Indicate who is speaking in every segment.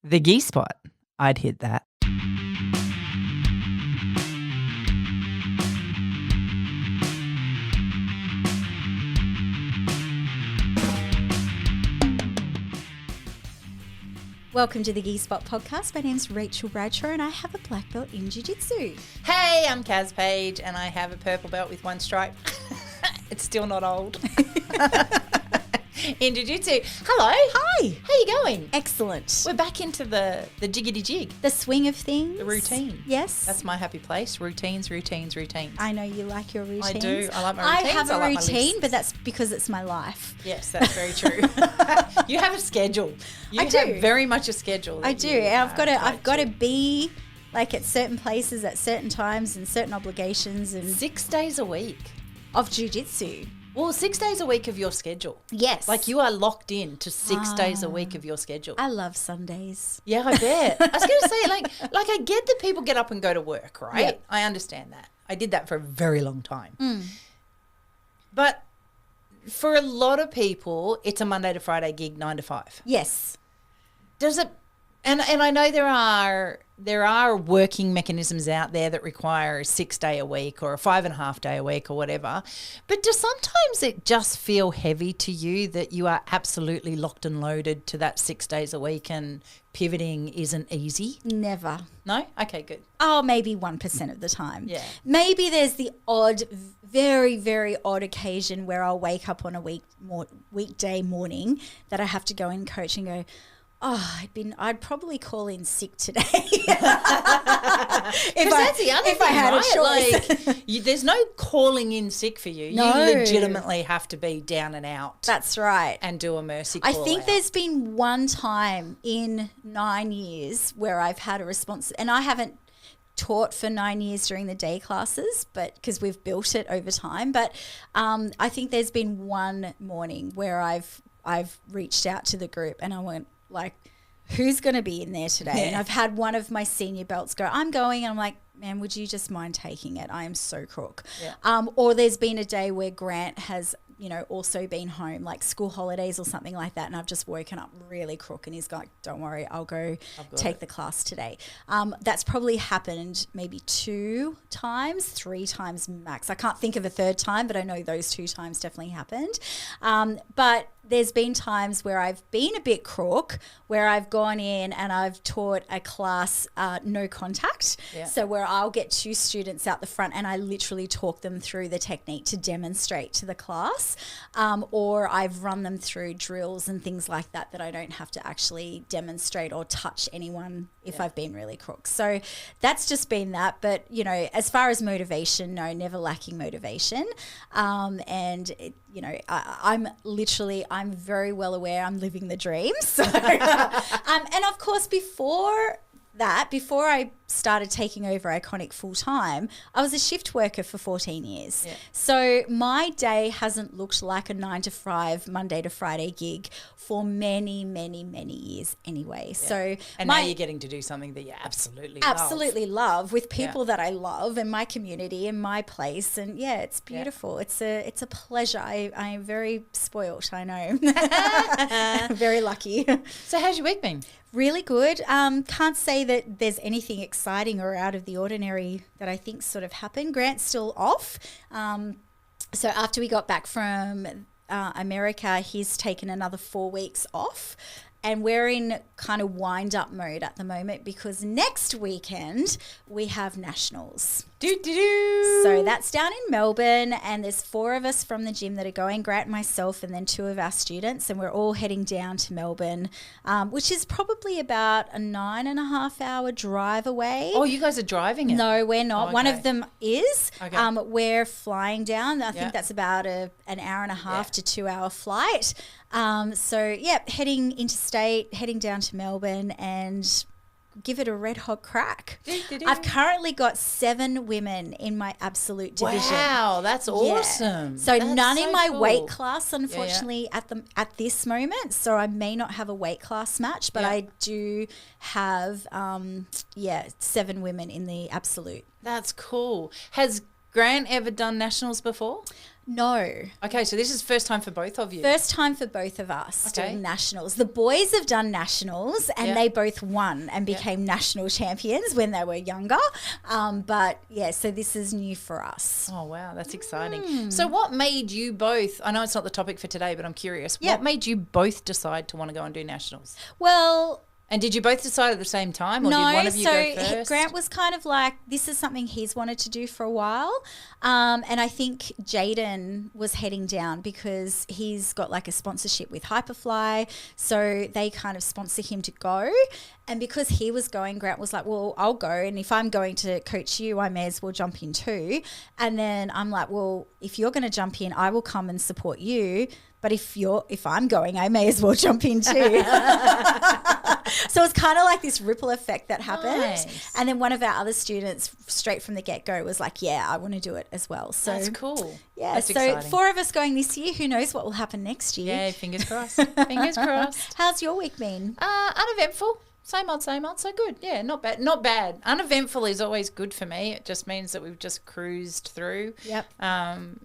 Speaker 1: The Gi spot. I'd hit that.
Speaker 2: Welcome to the Gi Spot podcast. My name's Rachel Bradshaw and I have a black belt in Jiu-Jitsu.
Speaker 1: Hey, I'm Kaz Page and I have a purple belt with one stripe. It's still not old. In Jiu-Jitsu. Hello.
Speaker 2: Hi.
Speaker 1: How you going?
Speaker 2: Excellent.
Speaker 1: We're back into the jiggity jig.
Speaker 2: The swing of things.
Speaker 1: The routine.
Speaker 2: Yes.
Speaker 1: That's my happy place. Routines.
Speaker 2: I know you like your routines.
Speaker 1: I do. I like my routines.
Speaker 2: I have a
Speaker 1: like
Speaker 2: routine, but that's because it's my life.
Speaker 1: Yes, that's very true. You have a schedule.
Speaker 2: I do.
Speaker 1: Have very much a schedule.
Speaker 2: I do. And I've got to be like at certain places at certain times and certain obligations and
Speaker 1: 6 days a week
Speaker 2: of jiu-jitsu.
Speaker 1: Well, 6 days a week of your schedule.
Speaker 2: Yes.
Speaker 1: Like you are locked in to 6 days a week of your schedule.
Speaker 2: I love Sundays.
Speaker 1: Yeah, I bet. I was going to say, like I get that people get up and go to work, right?
Speaker 2: Yep.
Speaker 1: I understand that. I did that for a very long time.
Speaker 2: Mm.
Speaker 1: But for a lot of people, it's a Monday to Friday gig, 9 to 5.
Speaker 2: Yes.
Speaker 1: Does it? And I know there are working mechanisms out there that require a 6 day a week or a 5.5 day a week or whatever. But does sometimes it just feel heavy to you that you are absolutely locked and loaded to that 6 days a week and pivoting isn't easy?
Speaker 2: Never.
Speaker 1: No? Okay, good.
Speaker 2: Oh, maybe 1% of the time.
Speaker 1: Yeah.
Speaker 2: Maybe there's the odd, very, very odd occasion where I'll wake up on a weekday morning that I have to go and coach and go, I'd probably call in sick today. If
Speaker 1: that's the other thing,
Speaker 2: I had
Speaker 1: right?
Speaker 2: a choice.
Speaker 1: Like, there's no calling in sick for you.
Speaker 2: No.
Speaker 1: You legitimately have to be down and out.
Speaker 2: That's right.
Speaker 1: And do a mercy
Speaker 2: I
Speaker 1: call
Speaker 2: think
Speaker 1: out.
Speaker 2: there's been one time in 9 years where I've had a response, and I haven't taught for 9 years during the day classes, but because we've built it over time. But I think there's been one morning where I've reached out to the group and I went, like, who's going to be in there today?
Speaker 1: Yeah.
Speaker 2: And I've had one of my senior belts go, I'm going. And I'm like, man, would you just mind taking it? I am so crook.
Speaker 1: Yeah.
Speaker 2: Or there's been a day where Grant has, also been home, like school holidays or something like that. And I've just woken up really crook and he's like, don't worry, I'll go take the class today. That's probably happened maybe 2 times, 3 times max. I can't think of a third time, but I know those 2 times definitely happened. But there's been times where I've been a bit crook, where I've gone in and I've taught a class no contact.
Speaker 1: Yeah.
Speaker 2: So where I'll get 2 students out the front and I literally talk them through the technique to demonstrate to the class. Or I've run them through drills and things like that I don't have to actually demonstrate or touch anyone if I've been really crook. So that's just been that. But, as far as motivation, no, never lacking motivation. And, I'm very well aware I'm living the dream. So, and of course, before I started taking over Iconic full time, I was a shift worker for 14 years.
Speaker 1: Yeah.
Speaker 2: So my day hasn't looked like a 9 to 5, Monday to Friday gig for many, many, many years anyway. Yeah. So
Speaker 1: now you're getting to do something that you absolutely
Speaker 2: love with people that I love and my community and my place. And it's beautiful. Yeah. It's a pleasure. I'm very spoilt, I know. Very lucky.
Speaker 1: So how's your week been?
Speaker 2: Really good. Can't say that there's anything exciting or out of the ordinary that I think sort of happened. Grant's still off. So after we got back from America, he's taken another 4 weeks off. And we're in kind of wind-up mode at the moment because next weekend we have nationals. So that's down in Melbourne, and there's 4 of us from the gym that are going, Grant, myself, and then 2 of our students, and we're all heading down to Melbourne, which is probably about a 9.5-hour drive away.
Speaker 1: Oh, you guys are driving it?
Speaker 2: No, we're not.
Speaker 1: Oh, okay.
Speaker 2: One of them is.
Speaker 1: Okay.
Speaker 2: We're flying down. I think that's about an hour and a half to 2 hour flight. Heading interstate, heading down to Melbourne and give it a red hot crack. I've currently got 7 women in my absolute division.
Speaker 1: Wow, that's awesome.
Speaker 2: So
Speaker 1: that's
Speaker 2: none in my
Speaker 1: cool.
Speaker 2: weight class, unfortunately, at this moment. So I may not have a weight class match, but I do have 7 women in the absolute.
Speaker 1: That's cool. Has Grant ever done nationals before?
Speaker 2: No.
Speaker 1: Okay, so this is first time for both of you.
Speaker 2: First time for both of us doing nationals. The boys have done nationals and they both won and became national champions when they were younger. But yeah, so this is new for us.
Speaker 1: Oh, wow. That's exciting. So what made you both, I know it's not the topic for today, but I'm curious. What made you both decide to want to go and do nationals?
Speaker 2: Well,
Speaker 1: and did you both decide at the same time, or did one of you go first?
Speaker 2: Grant was kind of like, this is something he's wanted to do for a while. And I think Jaden was heading down because he's got like a sponsorship with Hyperfly. So they kind of sponsor him to go. And because he was going, Grant was like, well, I'll go. And if I'm going to coach you, I may as well jump in too. And then I'm like, well, if you're going to jump in, I will come and support you. But if I'm going, I may as well jump in too. So it's kind of like this ripple effect that happened. Nice. And then one of our other students straight from the get-go was like, yeah, I want to do it as well. So
Speaker 1: that's cool.
Speaker 2: Yeah, that's exciting. 4 of us going this year. Who knows what will happen next year?
Speaker 1: Yeah, fingers crossed. Fingers crossed.
Speaker 2: How's your week been?
Speaker 1: Uneventful. Same old, so good. Yeah, not bad. Not bad. Uneventful is always good for me. It just means that we've just cruised through.
Speaker 2: Yep.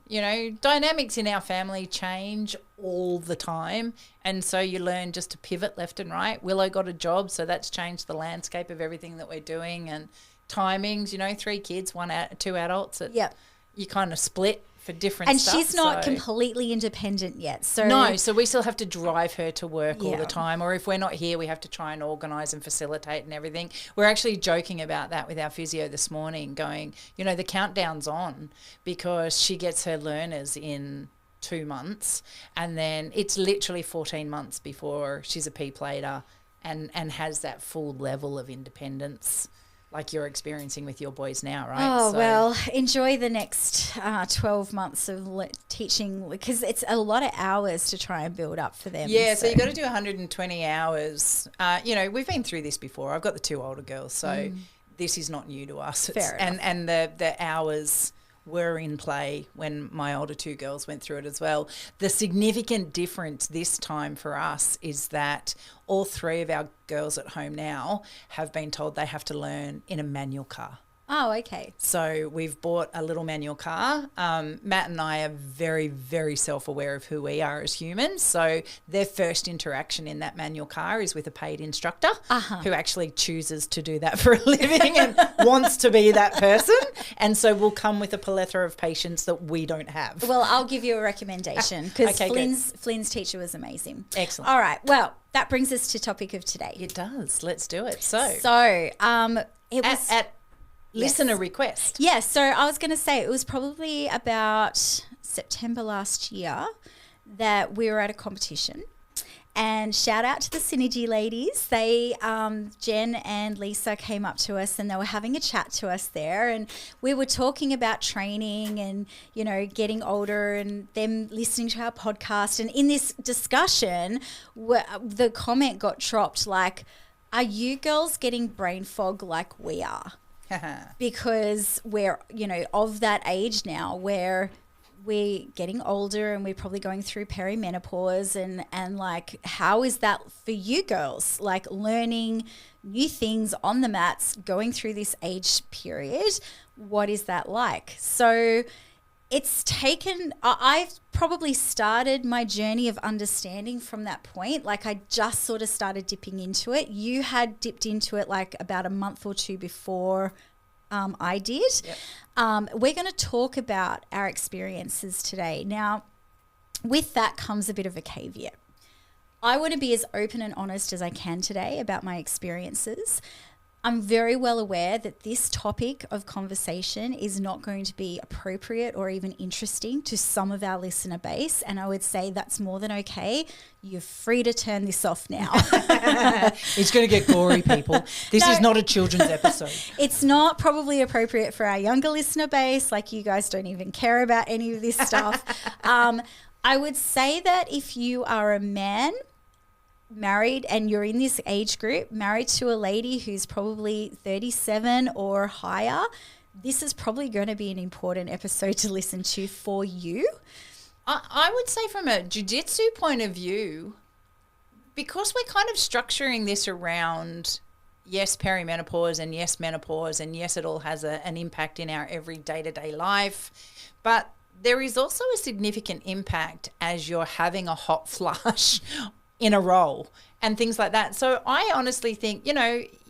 Speaker 1: You know, dynamics in our family change all the time, and so you learn just to pivot left and right. Willow got a job, so that's changed the landscape of everything that we're doing, and timings, you know, 3 kids, 2 adults.
Speaker 2: Yep.
Speaker 1: You kind of split for different
Speaker 2: and
Speaker 1: stuff.
Speaker 2: And she's not completely independent yet. So
Speaker 1: no, so we still have to drive her to work all the time, or if we're not here, we have to try and organise and facilitate and everything. We're actually joking about that with our physio this morning, going, you know, the countdown's on because she gets her learners in 2 months, and then it's literally 14 months before she's a P plater and has that full level of independence like you're experiencing with your boys now, right?
Speaker 2: Oh, well, enjoy the next 12 months of teaching, because it's a lot of hours to try and build up for them.
Speaker 1: Yeah, so you got to do 120 hours. You know, we've been through this before. I've got the 2 older girls, so this is not new to us.
Speaker 2: Fair enough.
Speaker 1: And the hours were in play when my older 2 girls went through it as well. The significant difference this time for us is that all 3 of our girls at home now have been told they have to learn in a manual car.
Speaker 2: Oh, okay.
Speaker 1: So we've bought a little manual car. Matt and I are very, very self-aware of who we are as humans. So their first interaction in that manual car is with a paid instructor who actually chooses to do that for a living and wants to be that person. And so we'll come with a plethora of patience that we don't have.
Speaker 2: Well, I'll give you a recommendation because Flynn's teacher was amazing.
Speaker 1: Excellent.
Speaker 2: All right. Well, that brings us to topic of today.
Speaker 1: It does. Let's do it. So
Speaker 2: it was
Speaker 1: at listener request.
Speaker 2: Yeah, so I was going to say it was probably about September last year that we were at a competition. And shout out to the Synergy ladies. They, Jen and Lisa came up to us and they were having a chat to us there. And we were talking about training and, you know, getting older and them listening to our podcast. And in this discussion, the comment got dropped like, are you girls getting brain fog like we are? Because we're, you know, of that age now where we're getting older and we're probably going through perimenopause and like, how is that for you girls? Like learning new things on the mats, going through this age period, what is that like? So it's taken, I've probably started my journey of understanding from that point. Like I just sort of started dipping into it. You had dipped into it like about a month or 2 before I did. Yep. We're going to talk about our experiences today. Now, with that comes a bit of a caveat. I want to be as open and honest as I can today about my experiences. I'm very well aware that this topic of conversation is not going to be appropriate or even interesting to some of our listener base, and I would say that's more than okay. You're free to turn this off now.
Speaker 1: It's going to get gory, people. This is not a children's episode.
Speaker 2: It's not probably appropriate for our younger listener base, like you guys don't even care about any of this stuff. I would say that if you are a man married and you're in this age group, married to a lady who's probably 37 or higher, this is probably going to be an important episode to listen to for you.
Speaker 1: I would say from a jiu-jitsu point of view, because we're kind of structuring this around yes, perimenopause and yes, menopause, and yes, it all has an impact in our every day-to-day life. But there is also a significant impact as you're having a hot flush in a role and things like that. So I honestly think,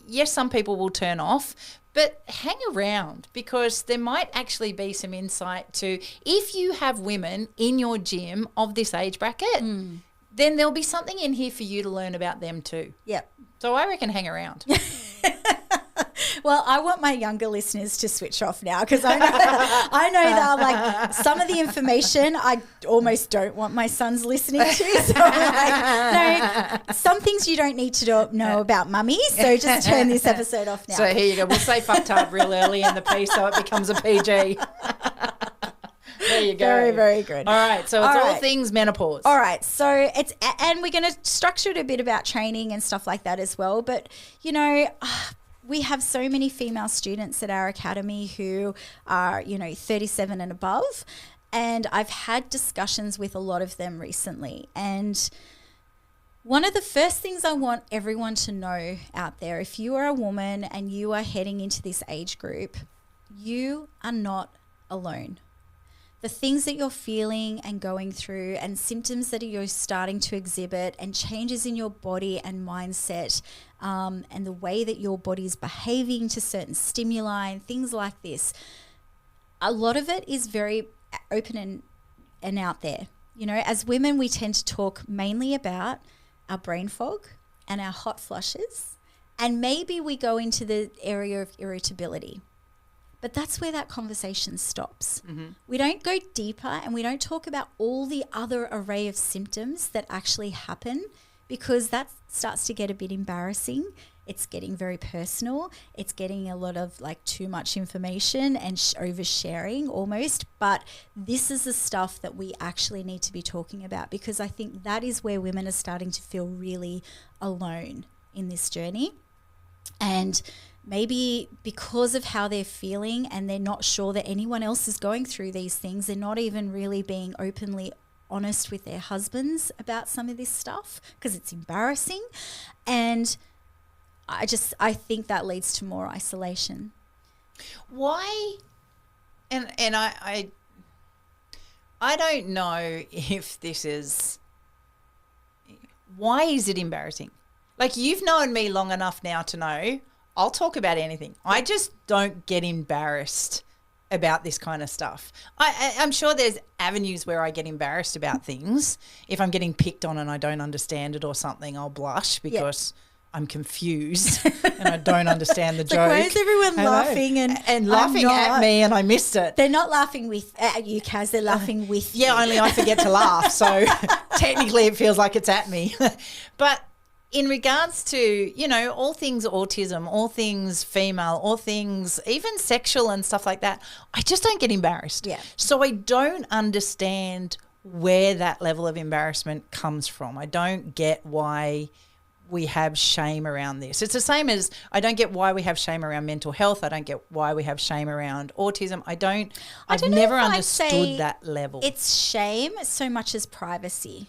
Speaker 1: yes, some people will turn off, but hang around, because there might actually be some insight to, if you have women in your gym of this age bracket, then there'll be something in here for you to learn about them too.
Speaker 2: Yep.
Speaker 1: So I reckon hang around.
Speaker 2: Well, I want my younger listeners to switch off now, because I know that like some of the information I almost don't want my sons listening to. So I'm like, no, some things you don't need to know about mummy. So just turn this episode off now.
Speaker 1: So here you go. We'll say fucktard real early in the piece so it becomes a PG. There you go.
Speaker 2: Very, very good.
Speaker 1: All right. So it's all things menopause.
Speaker 2: All right. So and we're going to structure it a bit about training and stuff like that as well. But, we have so many female students at our academy who are, 37 and above. And I've had discussions with a lot of them recently. And one of the first things I want everyone to know out there, if you are a woman and you are heading into this age group, you are not alone. The things that you're feeling and going through, and symptoms that you're starting to exhibit, and changes in your body and mindset, and the way that your body is behaving to certain stimuli and things like this, a lot of it is very open and out there. As women, we tend to talk mainly about our brain fog and our hot flushes, and maybe we go into the area of irritability. But that's where that conversation stops. Mm-hmm. We don't go deeper, and we don't talk about all the other array of symptoms that actually happen, because that starts to get a bit embarrassing. It's getting very personal. It's getting a lot of too much information and oversharing almost. But this is the stuff that we actually need to be talking about, because I think that is where women are starting to feel really alone in this journey. And maybe because of how they're feeling, and they're not sure that anyone else is going through these things, they're not even really being openly honest with their husbands about some of this stuff, because it's embarrassing. And I think that leads to more isolation.
Speaker 1: Why? And I don't know if this is, why is it embarrassing? You've known me long enough now to know I'll talk about anything. I just don't get embarrassed about this kind of stuff. I'm sure there's avenues where I get embarrassed about things. If I'm getting picked on and I don't understand it or something, I'll blush because I'm confused and I don't understand the joke.
Speaker 2: Why is everyone laughing
Speaker 1: and laughing at me and I missed it?
Speaker 2: They're not laughing at you, Kaz. They're laughing with you.
Speaker 1: Yeah, only I forget to laugh. So technically it feels like it's at me. But in regards to, all things autism, all things female, all things even sexual and stuff like that, I just don't get embarrassed.
Speaker 2: Yeah.
Speaker 1: So I don't understand where that level of embarrassment comes from. I don't get why we have shame around this. It's the same as I don't get why we have shame around mental health. I don't get why we have shame around autism. I've never understood that level.
Speaker 2: It's shame so much as privacy.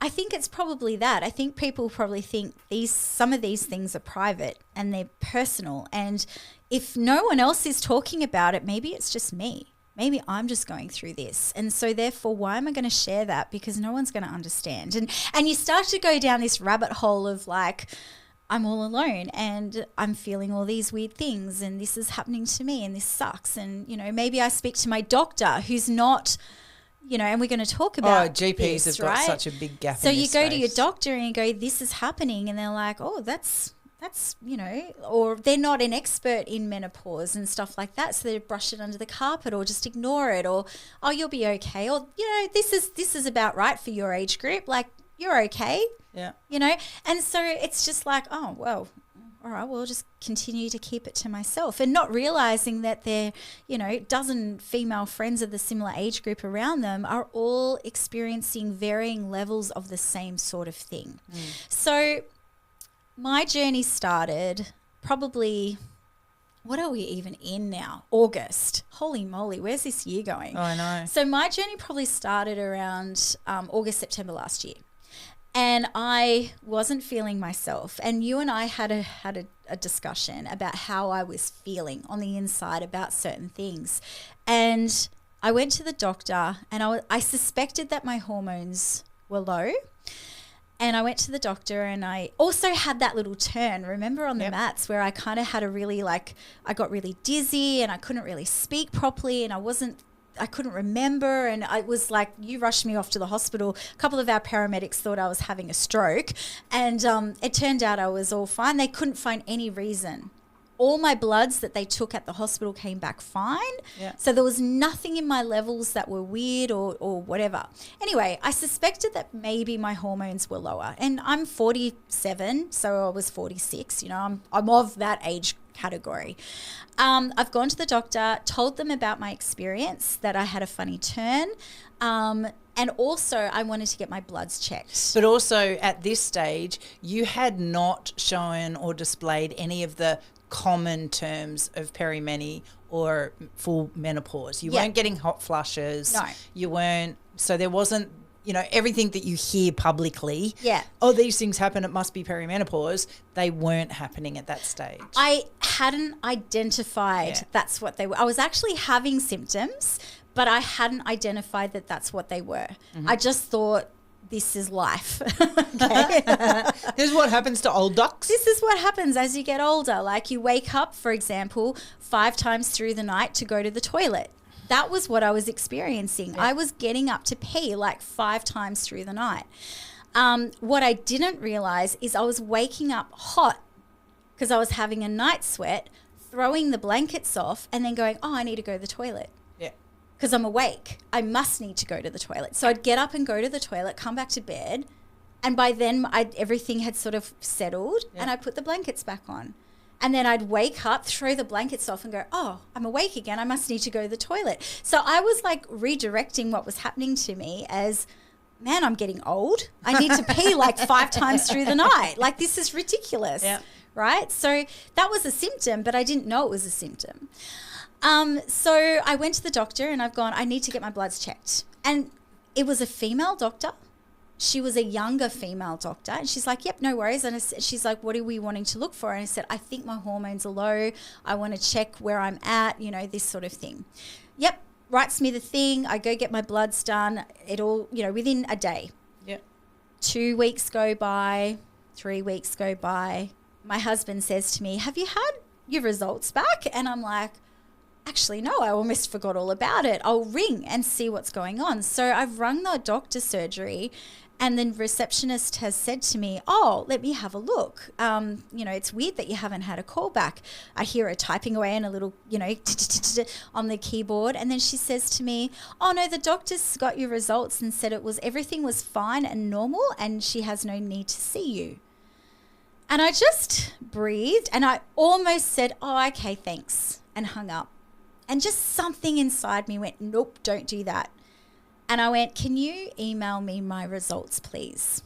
Speaker 2: I think it's probably that. I think people probably think some of these things are private and they're personal. And if no one else is talking about it, maybe it's just me. Maybe I'm just going through this. And so therefore, why am I going to share that? Because no one's going to understand. And you start to go down this rabbit hole of I'm all alone and I'm feeling all these weird things and this is happening to me and this sucks. And, maybe I speak to my doctor who's not... and we're going to talk about
Speaker 1: GPs
Speaker 2: this,
Speaker 1: have got such a big gap
Speaker 2: so
Speaker 1: in
Speaker 2: you
Speaker 1: this
Speaker 2: go
Speaker 1: space.
Speaker 2: to your doctor and you go, this is happening. And they're like, oh, that's, or they're not an expert in menopause and stuff like that. So they brush it under the carpet or just ignore it, or, oh, you'll be okay. Or, this is about right for your age group. You're okay.
Speaker 1: Yeah.
Speaker 2: And so it's just oh, well, all right, we'll just continue to keep it to myself, and not realizing that their, dozen female friends of the similar age group around them are all experiencing varying levels of the same sort of thing. So my journey started probably, what are we even in now? August. Holy moly, where's this year going?
Speaker 1: Oh, I know.
Speaker 2: So my journey probably started around August, September last year. And I wasn't feeling myself. And you and I had a discussion about how I was feeling on the inside about certain things. And I went to the doctor, and I suspected that my hormones were low. And I went to the doctor, and I also had that little turn, remember, on the mats, where I kind of had a really I got really dizzy, and I couldn't really speak properly, and I couldn't remember, and I was like, you rushed me off to the hospital. A couple of our paramedics thought I was having a stroke, and it turned out I was all fine. They couldn't find any reason. All my bloods that they took at the hospital came back fine. Yeah. So there was nothing in my levels that were weird or whatever. Anyway, I suspected that maybe my hormones were lower. And I'm 47, so I was 46. You know, I'm of that age category. I've gone to the doctor, told them about my experience, that I had a funny turn. And also I wanted to get my bloods checked.
Speaker 1: But also at this stage, you had not shown or displayed any of the common terms of perimeni or full menopause. You weren't getting hot flushes.
Speaker 2: No.
Speaker 1: You weren't, so there wasn't, you know, everything that you hear publicly.
Speaker 2: Yeah.
Speaker 1: Oh, these things happen, it must be perimenopause. They weren't happening at that stage.
Speaker 2: I hadn't identified that's what they were. I was actually having symptoms, but I hadn't identified that that's what they were. Mm-hmm. I just thought, this is life. Okay.
Speaker 1: This is what happens to old ducks.
Speaker 2: This is what happens as you get older. Like, you wake up, for example, 5 times through the night to go to the toilet. That was what I was experiencing. Yeah. I was getting up to pee like 5 times through the night. What I didn't realize is I was waking up hot because I was having a night sweat, throwing the blankets off, and then going, oh, I need to go to the toilet. Because I'm awake. I must need to go to the toilet. So I'd get up and go to the toilet, come back to bed, and by then everything had sort of settled, and I'd put the blankets back on. And then I'd wake up, throw the blankets off and go, oh, I'm awake again. I must need to go to the toilet. So I was like redirecting what was happening to me as, man, I'm getting old. I need to pee like 5 times through the night. Like, this is ridiculous, right? So that was a symptom, but I didn't know it was a symptom. So I went to the doctor, and I've gone, I need to get my bloods checked. And it was a female doctor. She was a younger female doctor. And she's like, yep, no worries. And she's like, what are we wanting to look for? And I said, I think my hormones are low. I want to check where I'm at, you know, this sort of thing. Yep, writes me the thing. I go get my bloods done. It all, you know, within a day.
Speaker 1: Yep.
Speaker 2: 2 weeks go by, 3 weeks go by. My husband says to me, have you had your results back? And I'm like, actually, no, I almost forgot all about it. I'll ring and see what's going on. So I've rung the doctor's surgery, and the receptionist has said to me, oh, let me have a look. You know, it's weird that you haven't had a call back. I hear her typing away in a little, you know, on the keyboard. And then she says to me, oh, no, the doctor's got your results and said everything was fine and normal, and she has no need to see you. And I just breathed, and I almost said, oh, okay, thanks, and hung up. And just something inside me went, nope, don't do that. And I went, can you email me my results, please?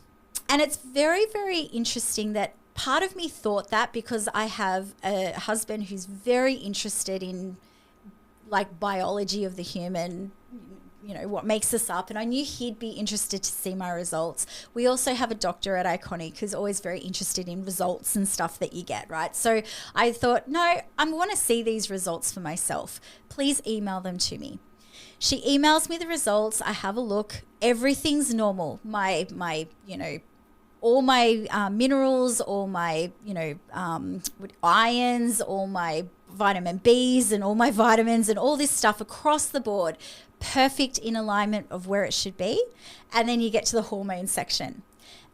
Speaker 2: And it's very, very interesting that part of me thought that, because I have a husband who's very interested in like biology of the human, you know, what makes us up. And I knew he'd be interested to see my results. We also have a doctor at Iconic who's always very interested in results and stuff that you get, right? So I thought, no, I want to see these results for myself. Please email them to me. She emails me the results. I have a look. Everything's normal. My you know, all my minerals, all my, you know, irons, all my vitamin Bs and all my vitamins and all this stuff across the board, perfect in alignment of where it should be. And then you get to the hormone section.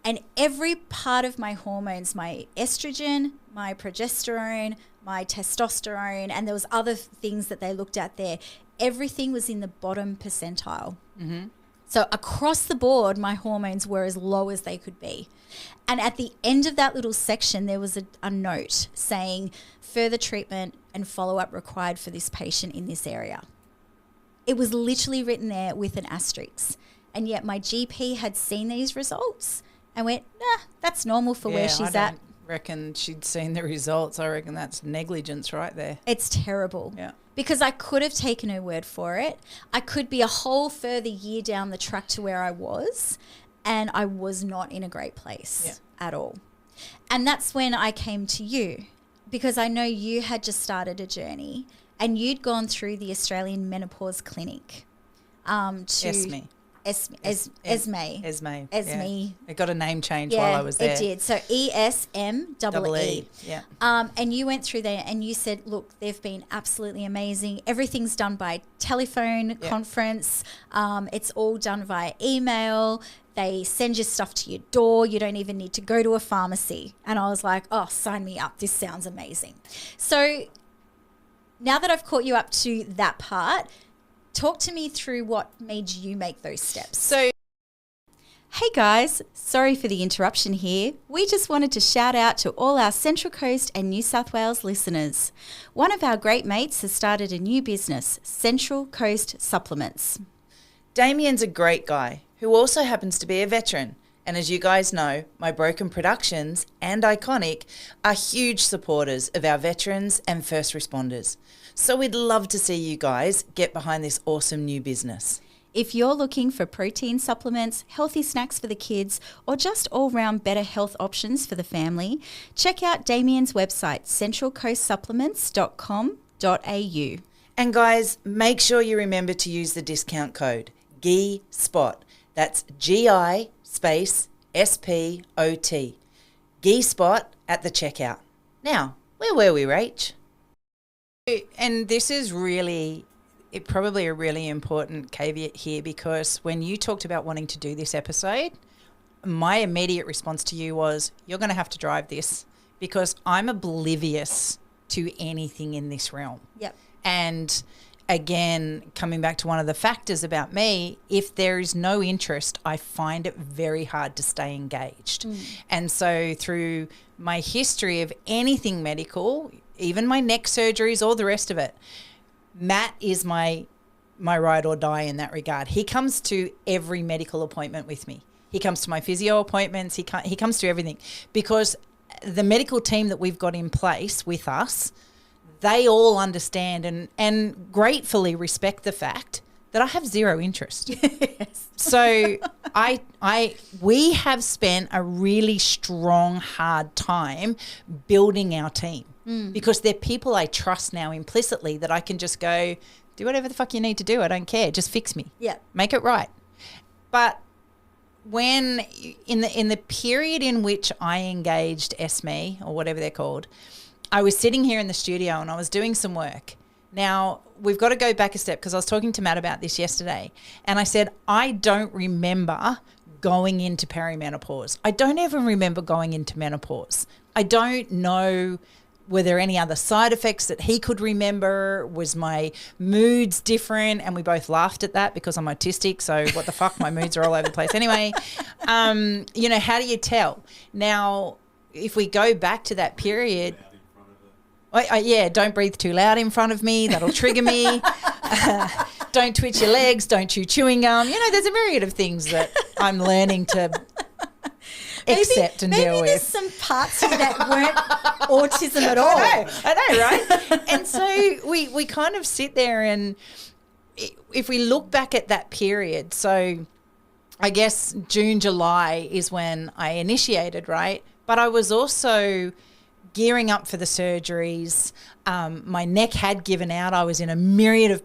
Speaker 2: And every part of my hormones, my estrogen, my progesterone, my testosterone, and there was other things that they looked at there, everything was in the bottom percentile. Mm-hmm. So across the board, my hormones were as low as they could be. And at the end of that little section, there was a note saying further treatment and follow-up required for this patient in this area. It was literally written there with an asterisk. And yet my GP had seen these results and went, nah, that's normal for where she's at.
Speaker 1: Reckon she'd seen the results. I reckon that's negligence right there.
Speaker 2: It's terrible.
Speaker 1: Yeah.
Speaker 2: Because I could have taken her word for it. I could be a whole further year down the track to where I was. and I was not in a great place at all. And that's when I came to you, because I know you had just started a journey and you'd gone through the Australian Menopause Clinic.
Speaker 1: Esme.
Speaker 2: Esme. Yeah.
Speaker 1: It got a name change while I was there.
Speaker 2: It did. So ESMEE.
Speaker 1: Yeah.
Speaker 2: And you went through there and you said, look, they've been absolutely amazing. Everything's done by telephone conference. It's all done via email. They send your stuff to your door. You don't even need to go to a pharmacy. And I was like, oh, sign me up. This sounds amazing. So now that I've caught you up to that part, talk to me through what made you make those steps.
Speaker 1: So,
Speaker 2: hey guys, sorry for the interruption here. We just wanted to shout out to all our Central Coast and New South Wales listeners. One of our great mates has started a new business, Central Coast Supplements.
Speaker 1: Damien's a great guy who also happens to be a veteran. And as you guys know, My Broken Productions and Iconic are huge supporters of our veterans and first responders. So we'd love to see you guys get behind this awesome new business.
Speaker 2: If you're looking for protein supplements, healthy snacks for the kids, or just all-round better health options for the family, check out Damien's website, centralcoastsupplements.com.au.
Speaker 1: And guys, make sure you remember to use the discount code GISPOT. That's GI space SPOT. GISPOT at the checkout. Now, where were we, Rach? And this is probably a really important caveat here, because when you talked about wanting to do this episode, my immediate response to you was, you're going to have to drive this, because I'm oblivious to anything in this realm.
Speaker 2: Yep.
Speaker 1: And again, coming back to one of the factors about me, if there is no interest, I find it very hard to stay engaged. And so through my history of anything medical, even my neck surgeries, all the rest of it, Matt is my ride or die in that regard. He comes to every medical appointment with me. He comes to my physio appointments. He comes to everything, because the medical team that we've got in place with us, they all understand and gratefully respect the fact that I have zero interest.
Speaker 2: Yes.
Speaker 1: So we have spent a really strong, hard time building our team, because they're people I trust now implicitly, that I can just go, do whatever the fuck you need to do. I don't care. Just fix me.
Speaker 2: Yeah.
Speaker 1: Make it right. But when in the period in which I engaged Esme, or whatever they're called, I was sitting here in the studio and I was doing some work. Now, we've got to go back a step, because I was talking to Matt about this yesterday, and I said, I don't remember going into perimenopause. I don't even remember going into menopause. I don't know, were there any other side effects that he could remember? Was my moods different? And we both laughed at that, because I'm autistic, so what the fuck, my moods are all over the place anyway. How do you tell? Now, if we go back to that period... don't breathe too loud in front of me. That'll trigger me. Don't twitch your legs. Don't chew chewing gum. There's a myriad of things that I'm learning to accept and deal with.
Speaker 2: Maybe there's some parts of that weren't autism at all.
Speaker 1: I know, right? And so we kind of sit there, and if we look back at that period, so I guess June, July is when I initiated, right? But I was also gearing up for the surgeries. My neck had given out. I was in a myriad of,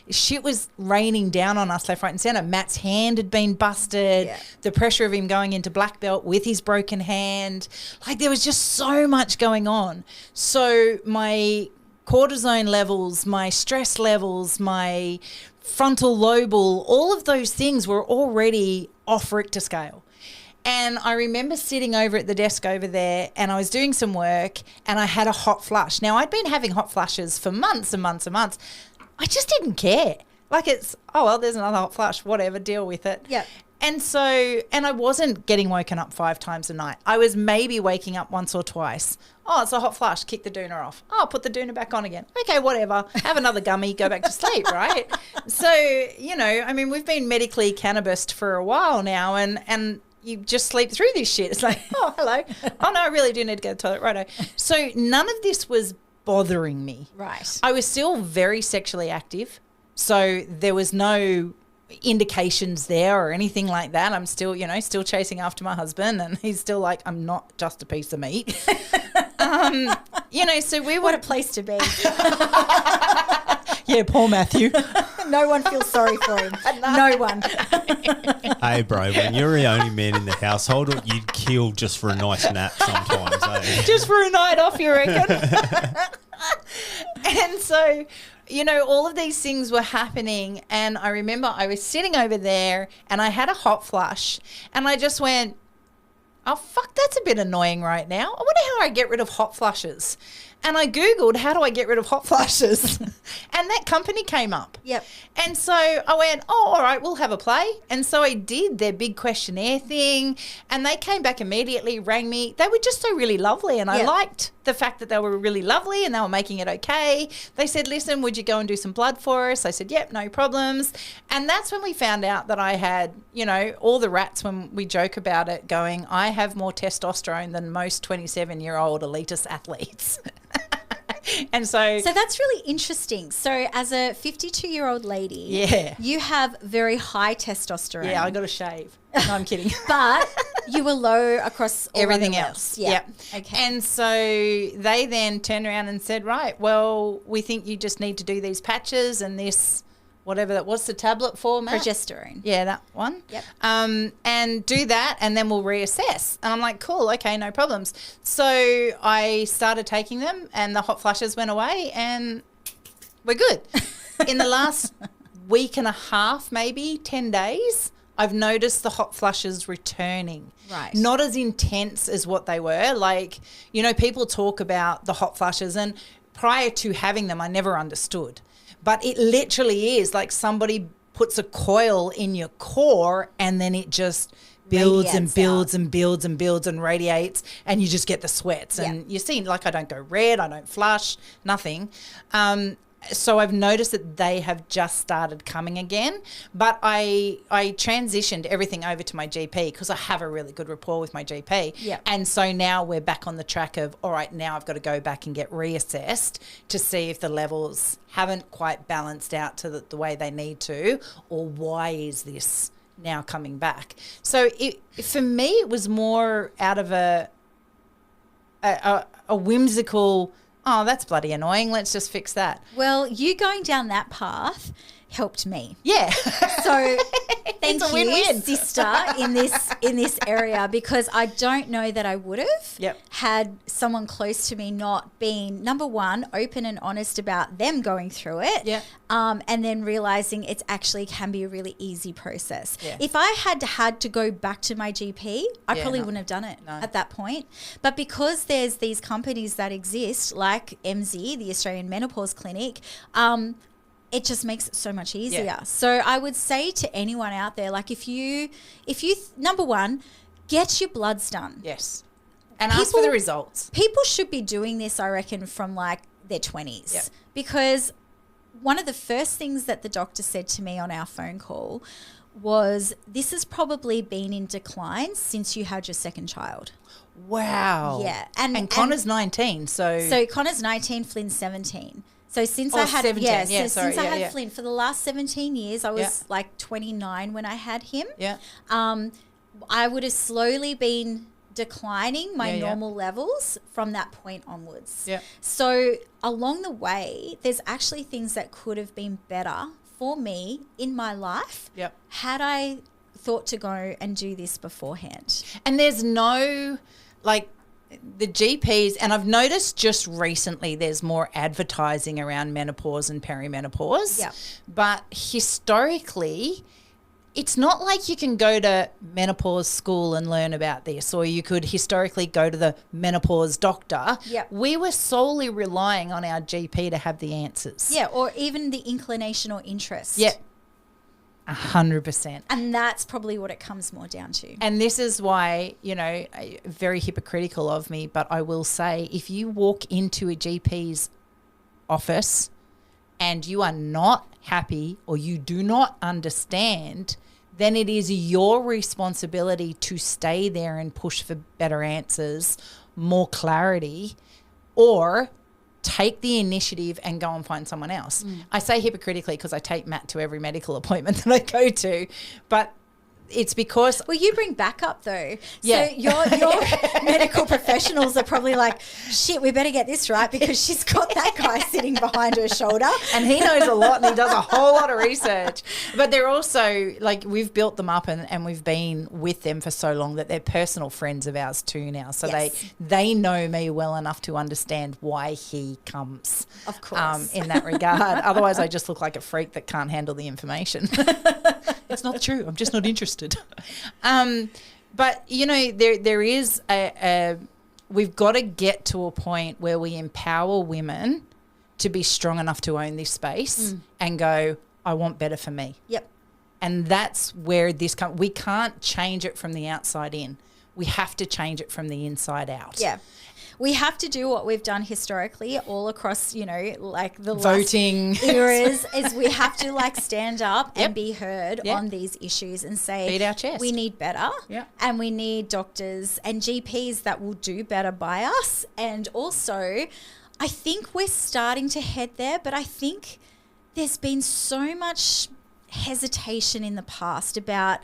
Speaker 1: shit was raining down on us left, right and centre. Matt's hand had been busted. Yeah. The pressure of him going into black belt with his broken hand. There was just so much going on. So my cortisone levels, my stress levels, my frontal lobal, all of those things were already off Richter scale. And I remember sitting over at the desk over there, and I was doing some work, and I had a hot flush. Now, I'd been having hot flushes for months and months and months. I just didn't care. There's another hot flush, whatever, deal with it.
Speaker 2: Yeah.
Speaker 1: And so, and I wasn't getting woken up 5 times a night. I was maybe waking up once or twice. Oh, it's a hot flush. Kick the doona off. Oh, put the doona back on again. Okay, whatever. Have another gummy, go back to sleep, right? So, we've been medically cannabised for a while now, and you just sleep through this shit. It's like, oh, hello. Oh, no, I really do need to go to the toilet. Righto. So none of this was bothering me.
Speaker 2: Right.
Speaker 1: I was still very sexually active. So there was no indications there or anything like that. I'm still, still chasing after my husband, and he's still like, I'm not just a piece of meat. So we
Speaker 2: What a place to be.
Speaker 1: Yeah, poor Matthew.
Speaker 2: No one feels sorry for him. No one.
Speaker 3: Hey, bro, when you're the only man in the household, you'd kill just for a nice nap sometimes, eh?
Speaker 1: Just for a night off, you reckon? And so, all of these things were happening, and I remember I was sitting over there and I had a hot flush, and I just went, oh, fuck, that's a bit annoying right now. I wonder how I get rid of hot flushes. And I Googled, how do I get rid of hot flushes? And that company came up.
Speaker 2: Yep.
Speaker 1: And so I went, oh, all right, we'll have a play. And so I did their big questionnaire thing, and they came back immediately, rang me. They were just so really lovely, and I liked the fact that they were really lovely and they were making it okay. They said, listen, would you go and do some blood for us? I said, yep, no problems. And that's when we found out that I had, all the rats, when we joke about it, going, I have more testosterone than most 27-year-old elitist athletes. And so
Speaker 2: that's really interesting. So as a 52-year-old lady, you have very high testosterone.
Speaker 1: Yeah, I got to shave. No, I'm kidding.
Speaker 2: But you were low across all
Speaker 1: everything else.
Speaker 2: Yeah. Okay.
Speaker 1: And so they then turned around and said, right, well, we think you just need to do these patches and this, whatever that, what's the tablet for, Matt?
Speaker 2: Progesterone.
Speaker 1: Yeah, that one.
Speaker 2: Yep.
Speaker 1: And do that, and then we'll reassess. And I'm like, cool, okay, no problems. So I started taking them, and the hot flushes went away, and we're good. In the last week and a half, maybe 10 days, I've noticed the hot flushes returning.
Speaker 2: Right.
Speaker 1: Not as intense as what they were. Like, people talk about the hot flushes, and prior to having them, I never understood. But it literally is like somebody puts a coil in your core, and then it just builds and builds and builds and builds and radiates, and you just get the sweats. And you see, like, I don't go red, I don't flush, nothing. So I've noticed that they have just started coming again, but I transitioned everything over to my GP because I have a really good rapport with my GP.
Speaker 2: Yep.
Speaker 1: And so now we're back on the track of, all right, now I've got to go back and get reassessed to see if the levels haven't quite balanced out to the way they need to, or why is this now coming back. So for me, it was more out of a whimsical, oh, that's bloody annoying, let's just fix that.
Speaker 2: Well, you going down that path helped me.
Speaker 1: Yeah.
Speaker 2: So thank you,
Speaker 1: win-win.
Speaker 2: sister, in this area, because I don't know that I would have had someone close to me not being, number one, open and honest about them going through it, and then realizing it actually can be a really easy process. Yeah. If I had to go back to my GP, I probably wouldn't have done it at that point. But because there's these companies that exist, like MZ, the Australian Menopause Clinic, it just makes it so much easier. Yeah. So I would say to anyone out there, like, if you number one, get your bloods done.
Speaker 1: Yes. And ask for the results.
Speaker 2: People should be doing this, I reckon, from like their 20s. Because one of the first things that the doctor said to me on our phone call was, this has probably been in decline since you had your second child.
Speaker 1: Wow.
Speaker 2: Yeah.
Speaker 1: And Connor's 19,
Speaker 2: So Connor's 19, Flynn's 17. So since I had
Speaker 1: 17.
Speaker 2: Since I had Flynn for the last 17 years, I was like 29 when I had him.
Speaker 1: Yeah.
Speaker 2: I would have slowly been declining my normal levels from that point onwards. Yeah. So along the way, there's actually things that could have been better for me in my life had I thought to go and do this beforehand.
Speaker 1: And there's no, like, the GPs, and I've noticed just recently there's more advertising around menopause and perimenopause. Yeah. But historically, it's not like you can go to menopause school and learn about this, or you could historically go to the menopause doctor.
Speaker 2: Yeah.
Speaker 1: We were solely relying on our GP to have the answers.
Speaker 2: Yeah, or even the inclination or interest.
Speaker 1: Yeah. 100%.
Speaker 2: And that's probably what it comes more down to.
Speaker 1: And this is why, very hypocritical of me, but I will say, if you walk into a GP's office and you are not happy or you do not understand, then it is your responsibility to stay there and push for better answers, more clarity, or take the initiative and go and find someone else. I say hypocritically because I take Matt to every medical appointment that I go to, but it's because...
Speaker 2: Well, you bring backup though.
Speaker 1: Yeah.
Speaker 2: So your medical professionals are probably like, shit, we better get this right because she's got that guy sitting behind her shoulder.
Speaker 1: And he knows a lot and he does a whole lot of research. But they're also, like, we've built them up and we've been with them for so long that they're personal friends of ours too now. So
Speaker 2: Yes.
Speaker 1: they know me well enough to understand why he comes.
Speaker 2: Of course.
Speaker 1: In that regard. Otherwise, I just look like a freak that can't handle the information. It's not true. I'm just not interested. But, you know, there is we've got to get to a point where we empower women to be strong enough to own this space and go, I want better for me.
Speaker 2: Yep.
Speaker 1: And that's where this comes. We can't change it from the outside in. We have to change it from the inside out.
Speaker 2: Yeah. We have to do what we've done historically all across, you know, like the
Speaker 1: Voting.
Speaker 2: last eras is we have to like stand up
Speaker 1: Yep.
Speaker 2: and be heard
Speaker 1: Yep.
Speaker 2: on these issues and say,
Speaker 1: Beat our chest.
Speaker 2: we need better.
Speaker 1: Yeah.
Speaker 2: And we need doctors and GPs that will do better by us. And also, I think we're starting to head there, but I think there's been so much hesitation in the past about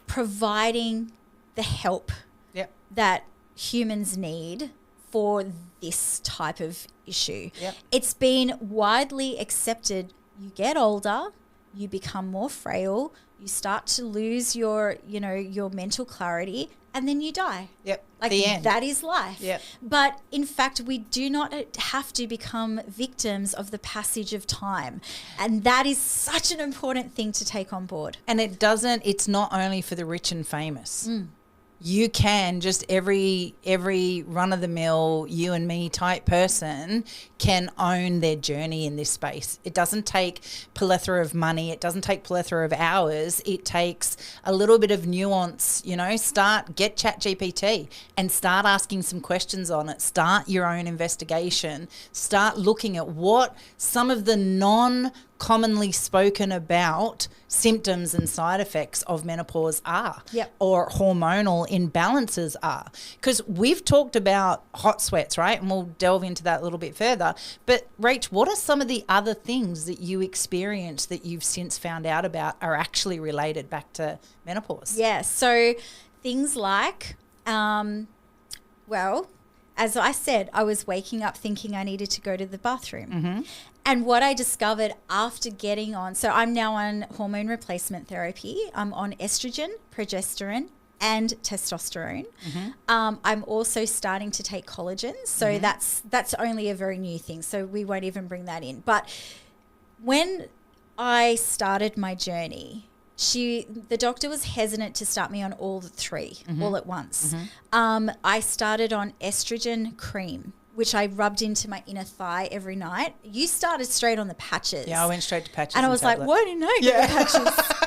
Speaker 2: providing the help
Speaker 1: Yep.
Speaker 2: that humans need for this type of issue.
Speaker 1: Yep.
Speaker 2: It's been widely accepted. You get older, you become more frail, you start to lose your, you know, your mental clarity, and then you die.
Speaker 1: Yep.
Speaker 2: Like
Speaker 1: the end.
Speaker 2: that is life.
Speaker 1: Yep.
Speaker 2: But in fact, we do not have to become victims of the passage of time. And that is such an important thing to take on board.
Speaker 1: And it's not only for the rich and famous. You can just every run of the mill, you and me type person can own their journey in this space. It doesn't take plethora of money. It doesn't take plethora of hours. It takes a little bit of nuance, you know, get ChatGPT and start asking some questions on it. Start your own investigation. Start looking at what some of the commonly spoken about symptoms and side effects of menopause are.
Speaker 2: Yep.
Speaker 1: Or hormonal imbalances are. Because we've talked about hot sweats, right? And we'll delve into that a little bit further. But Rach, what are some of the other things that you experience that you've since found out about are actually related back to menopause?
Speaker 2: Yeah, so things like, well, as I said, I was waking up thinking I needed to go to the bathroom. And what I discovered after getting on, so I'm now on hormone replacement therapy. I'm on estrogen, progesterone, and testosterone. I'm also starting to take collagen. So that's only a very new thing. So we won't even bring that in. But when I started my journey, the doctor was hesitant to start me on all the three all at once. I started on estrogen cream, which I rubbed into my inner thigh every night. You started straight on the patches.
Speaker 1: Yeah, I went straight to patches.
Speaker 2: And I was like, why didn't I get the patches?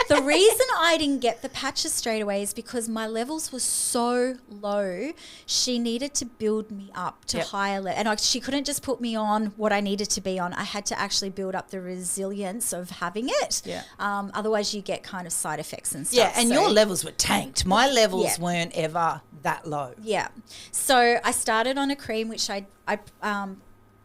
Speaker 2: The reason I didn't get the patches straight away is because my levels were so low. She needed to build me up to higher levels. And she couldn't just put me on what I needed to be on. I had to actually build up the resilience of having it.
Speaker 1: Yeah.
Speaker 2: Otherwise, you get kind of side effects and stuff.
Speaker 1: Yeah, and your levels were tanked. My levels weren't ever that low.
Speaker 2: Yeah. So I started on a cream, which I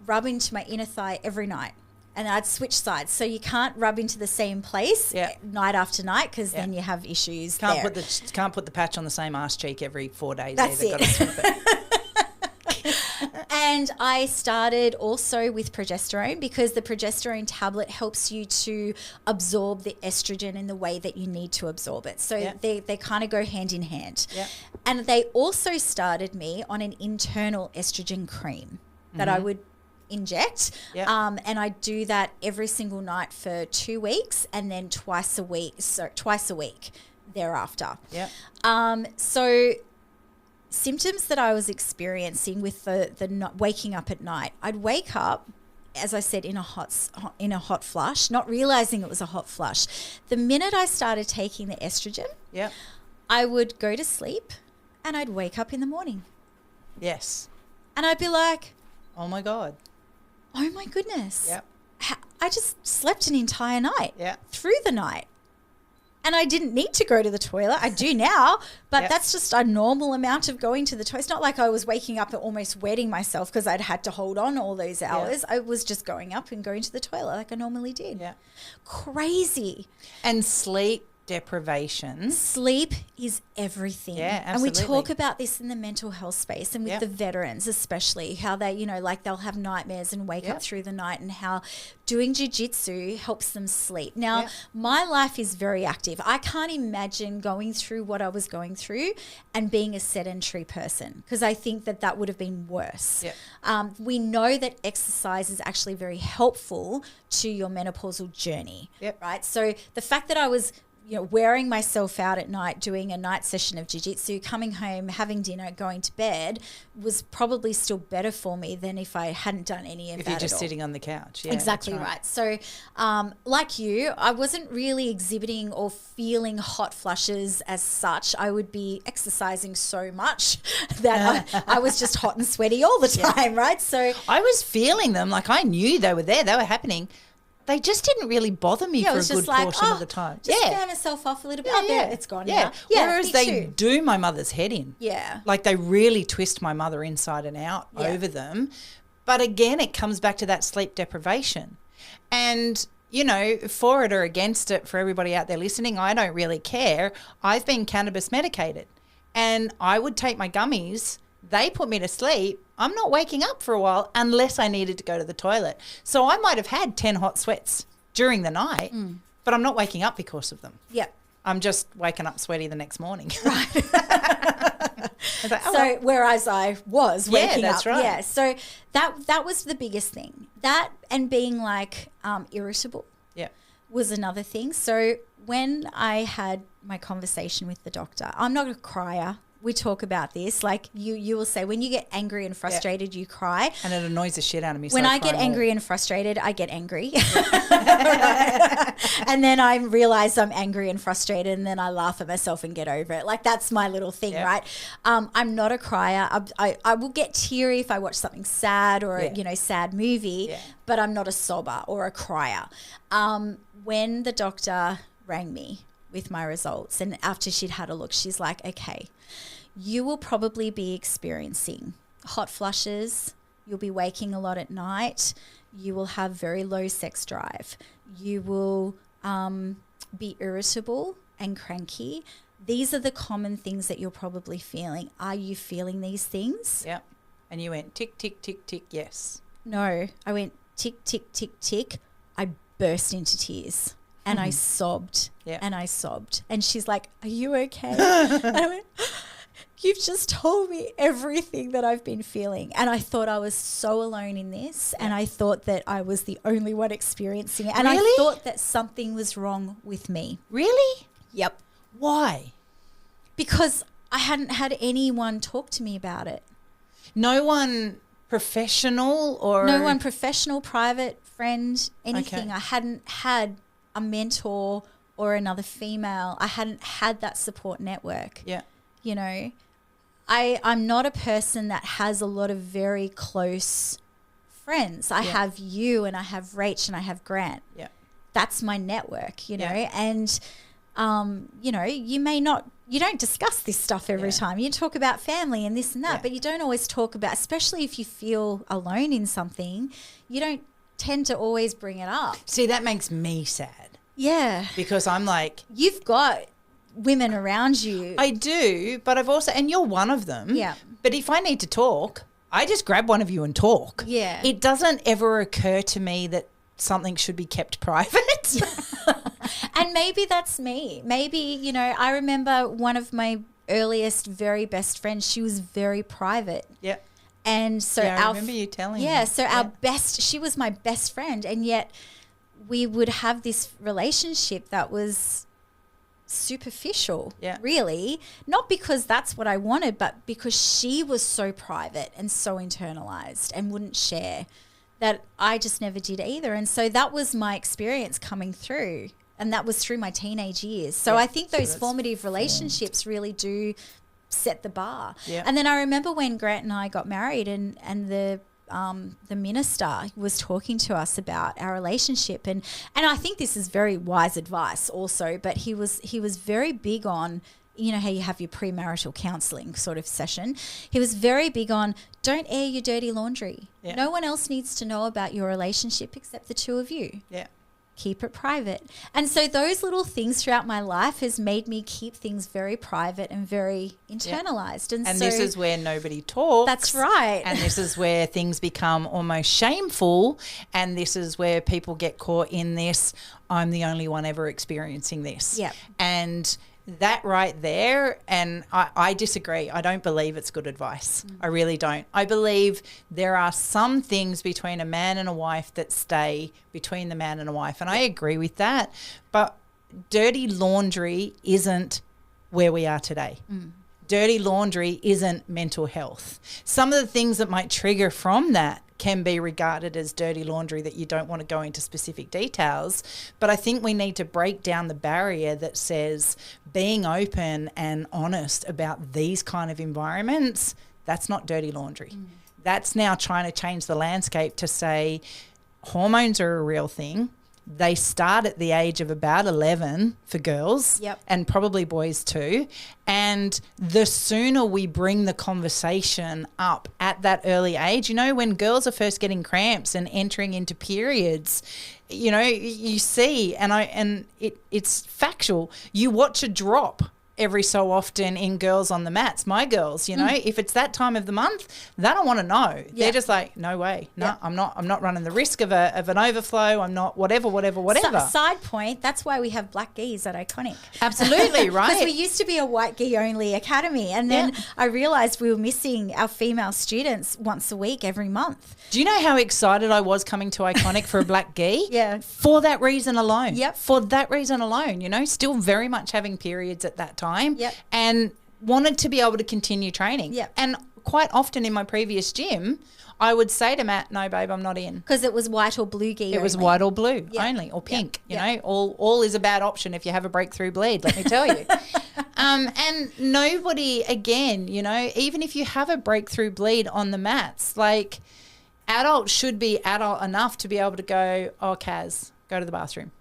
Speaker 2: rub into my inner thigh every night. And I'd switch sides. So you can't rub into the same place night after night because then you have issues
Speaker 1: Can't
Speaker 2: there.
Speaker 1: put the patch on the same arse cheek every 4 days.
Speaker 2: That's
Speaker 1: either.
Speaker 2: it.
Speaker 1: Gotta swap it.
Speaker 2: And I started also with progesterone because the progesterone tablet helps you to absorb the estrogen in the way that you need to absorb it. So they kind of go hand in hand.
Speaker 1: Yeah.
Speaker 2: And they also started me on an internal estrogen cream that I would inject. And I do that every single night for 2 weeks and then twice a week thereafter. So symptoms that I was experiencing with the not waking up at night, I'd wake up, as I said, in a hot flush, not realizing it was a hot flush. The minute I started taking the estrogen, I would go to sleep and I'd wake up in the morning.
Speaker 1: Yes.
Speaker 2: And I'd be like,
Speaker 1: oh my God.
Speaker 2: Oh my goodness.
Speaker 1: Yep.
Speaker 2: I just slept an entire night.
Speaker 1: Yeah.
Speaker 2: Through the night. And I didn't need to go to the toilet. I do now, but that's just a normal amount of going to the toilet. It's not like I was waking up and almost wetting myself because I'd had to hold on all those hours. I was just going up and going to the toilet like I normally did.
Speaker 1: Yeah.
Speaker 2: Crazy.
Speaker 1: And sleep deprivation.
Speaker 2: Sleep is everything.
Speaker 1: Yeah, absolutely.
Speaker 2: And we talk about this in the mental health space and with the veterans especially, how they, you know, like they'll have nightmares and wake up through the night, and how doing jiu-jitsu helps them sleep. Now, my life is very active. I can't imagine going through what I was going through and being a sedentary person, because I think that that would have been worse. We know that exercise is actually very helpful to your menopausal journey, right? So the fact that I was, you know, wearing myself out at night, doing a night session of jiu-jitsu, coming home, having dinner, going to bed was probably still better for me than if I hadn't done any of that.
Speaker 1: If you're just sitting on the couch. Yeah,
Speaker 2: exactly right. So like you, I wasn't really exhibiting or feeling hot flushes as such. I would be exercising so much that I was just hot and sweaty all the time, right? So
Speaker 1: I was feeling them. Like, I knew they were there. They were happening. They just didn't really bother me for a good portion of the time.
Speaker 2: Just fan myself off a little bit. There, it's gone now.
Speaker 1: Whereas they do my mother's head in.
Speaker 2: Yeah.
Speaker 1: Like, they really twist my mother inside and out over them. But again, it comes back to that sleep deprivation. And, you know, for it or against it, for everybody out there listening, I don't really care. I've been cannabis medicated, and I would take my gummies. They put me to sleep. I'm not waking up for a while unless I needed to go to the toilet. So I might have had 10 hot sweats during the night, but I'm not waking up because of them.
Speaker 2: Yep.
Speaker 1: I'm just waking up sweaty the next morning.
Speaker 2: Right.
Speaker 1: Like,
Speaker 2: so whereas I was waking up.
Speaker 1: Right.
Speaker 2: Yeah. So that was the biggest thing. That and being like irritable was another thing. So when I had my conversation with the doctor, I'm not a crier. We talk about this. Like you will say when you get angry and frustrated, you cry.
Speaker 1: And it annoys the shit out of me.
Speaker 2: When I get angry and frustrated, I get angry. And then I realize I'm angry and frustrated, and then I laugh at myself and get over it. Like, that's my little thing, right? I'm not a crier. I will get teary if I watch something sad or a, you know, sad movie, but I'm not a sobber or a crier. When the doctor rang me with my results, and after she'd had a look, she's like, okay, you will probably be experiencing hot flushes. You'll be waking a lot at night. You will have very low sex drive. You will be irritable and cranky. These are the common things that you're probably feeling. Are you feeling these things?
Speaker 1: Yep. And you went tick, tick, tick, tick, yes.
Speaker 2: No, I went tick, tick, tick, tick. I burst into tears. And I sobbed and I sobbed. And she's like, are you okay? And I went, you've just told me everything that I've been feeling. And I thought I was so alone in this. And I thought that I was the only one experiencing it. And I thought that something was wrong with me.
Speaker 1: Really?
Speaker 2: Yep.
Speaker 1: Why?
Speaker 2: Because I hadn't had anyone talk to me about it.
Speaker 1: No one professional or?
Speaker 2: No one professional, private, friend, anything. I hadn't had a mentor or another female. I hadn't had that support network.
Speaker 1: Yeah.
Speaker 2: You know, I'm not a person that has a lot of very close friends. I have you, and I have Rach, and I have Grant.
Speaker 1: Yeah.
Speaker 2: That's my network, you know, and, you know, you don't discuss this stuff every time. You talk about family and this and that, but you don't always talk about, especially if you feel alone in something, you don't tend to always bring it up.
Speaker 1: See, that makes me sad.
Speaker 2: Yeah.
Speaker 1: Because I'm like,
Speaker 2: you've got women around you.
Speaker 1: I do, but I've also, and you're one of them.
Speaker 2: Yeah.
Speaker 1: But if I need to talk, I just grab one of you and talk.
Speaker 2: Yeah.
Speaker 1: It doesn't ever occur to me that something should be kept private.
Speaker 2: And maybe that's me. Maybe, you know, I remember one of my earliest, very best friends, she was very private.
Speaker 1: Yeah.
Speaker 2: And so
Speaker 1: I remember you telling me.
Speaker 2: Yeah, so our best, she was my best friend, and yet we would have this relationship that was superficial, really. Not because that's what I wanted, but because she was so private and so internalized and wouldn't share, that I just never did either. And so that was my experience coming through, and that was through my teenage years. So I think those formative relationships really do set the bar.
Speaker 1: Yeah.
Speaker 2: And then I remember when Grant and I got married, and the the minister was talking to us about our relationship, and I think this is very wise advice also, but he was very big on, you know how you have your premarital counselling sort of session. He was very big on, don't air your dirty laundry.
Speaker 1: Yeah.
Speaker 2: No one else needs to know about your relationship except the two of you.
Speaker 1: Yeah.
Speaker 2: Keep it private. And so those little things throughout my life has made me keep things very private and very internalized.
Speaker 1: And
Speaker 2: so
Speaker 1: this is where nobody talks.
Speaker 2: That's right.
Speaker 1: And this is where things become almost shameful. And this is where people get caught in this, I'm the only one ever experiencing this.
Speaker 2: Yep.
Speaker 1: And that right there, and I disagree. I don't believe it's good advice. I really don't. I believe there are some things between a man and a wife that stay between the man and a wife, and I agree with that. But dirty laundry isn't where we are today. Dirty laundry isn't mental health. Some of the things that might trigger from that can be regarded as dirty laundry that you don't want to go into specific details. But I think we need to break down the barrier that says being open and honest about these kind of environments, that's not dirty laundry. That's now trying to change the landscape to say hormones are a real thing. They start at the age of about 11 for girls,
Speaker 2: Yep.
Speaker 1: and probably boys too. And the sooner we bring the conversation up at that early age, you know, when girls are first getting cramps and entering into periods, you know, you see, and it's factual. You watch a drop every so often in girls on the mats. My girls, you know, if it's that time of the month, they don't want to know.
Speaker 2: Yeah.
Speaker 1: They're just like, no way, no,
Speaker 2: Yeah.
Speaker 1: I'm not running the risk of an overflow. I'm not whatever.
Speaker 2: Side point, that's why we have black gis at Iconic.
Speaker 1: Absolutely, right.
Speaker 2: Because we used to be a white gi only academy, and then I realised we were missing our female students once a week every month.
Speaker 1: Do you know how excited I was coming to Iconic for a black gi?
Speaker 2: Yeah.
Speaker 1: For that reason alone.
Speaker 2: Yep.
Speaker 1: For that reason alone, you know, still very much having periods at that time.
Speaker 2: Yep.
Speaker 1: And wanted to be able to continue training.
Speaker 2: Yep.
Speaker 1: And quite often in my previous gym, I would say to Matt, no, babe, I'm not in.
Speaker 2: Because it was white or blue gi.
Speaker 1: It was
Speaker 2: only.
Speaker 1: white or blue
Speaker 2: Yep.
Speaker 1: only, or pink.
Speaker 2: Yep.
Speaker 1: You know, all is a bad option if you have a breakthrough bleed, let me tell you. And nobody, again, you know, even if you have a breakthrough bleed on the mats, like adults should be adult enough to be able to go, oh, Kaz, go to the bathroom.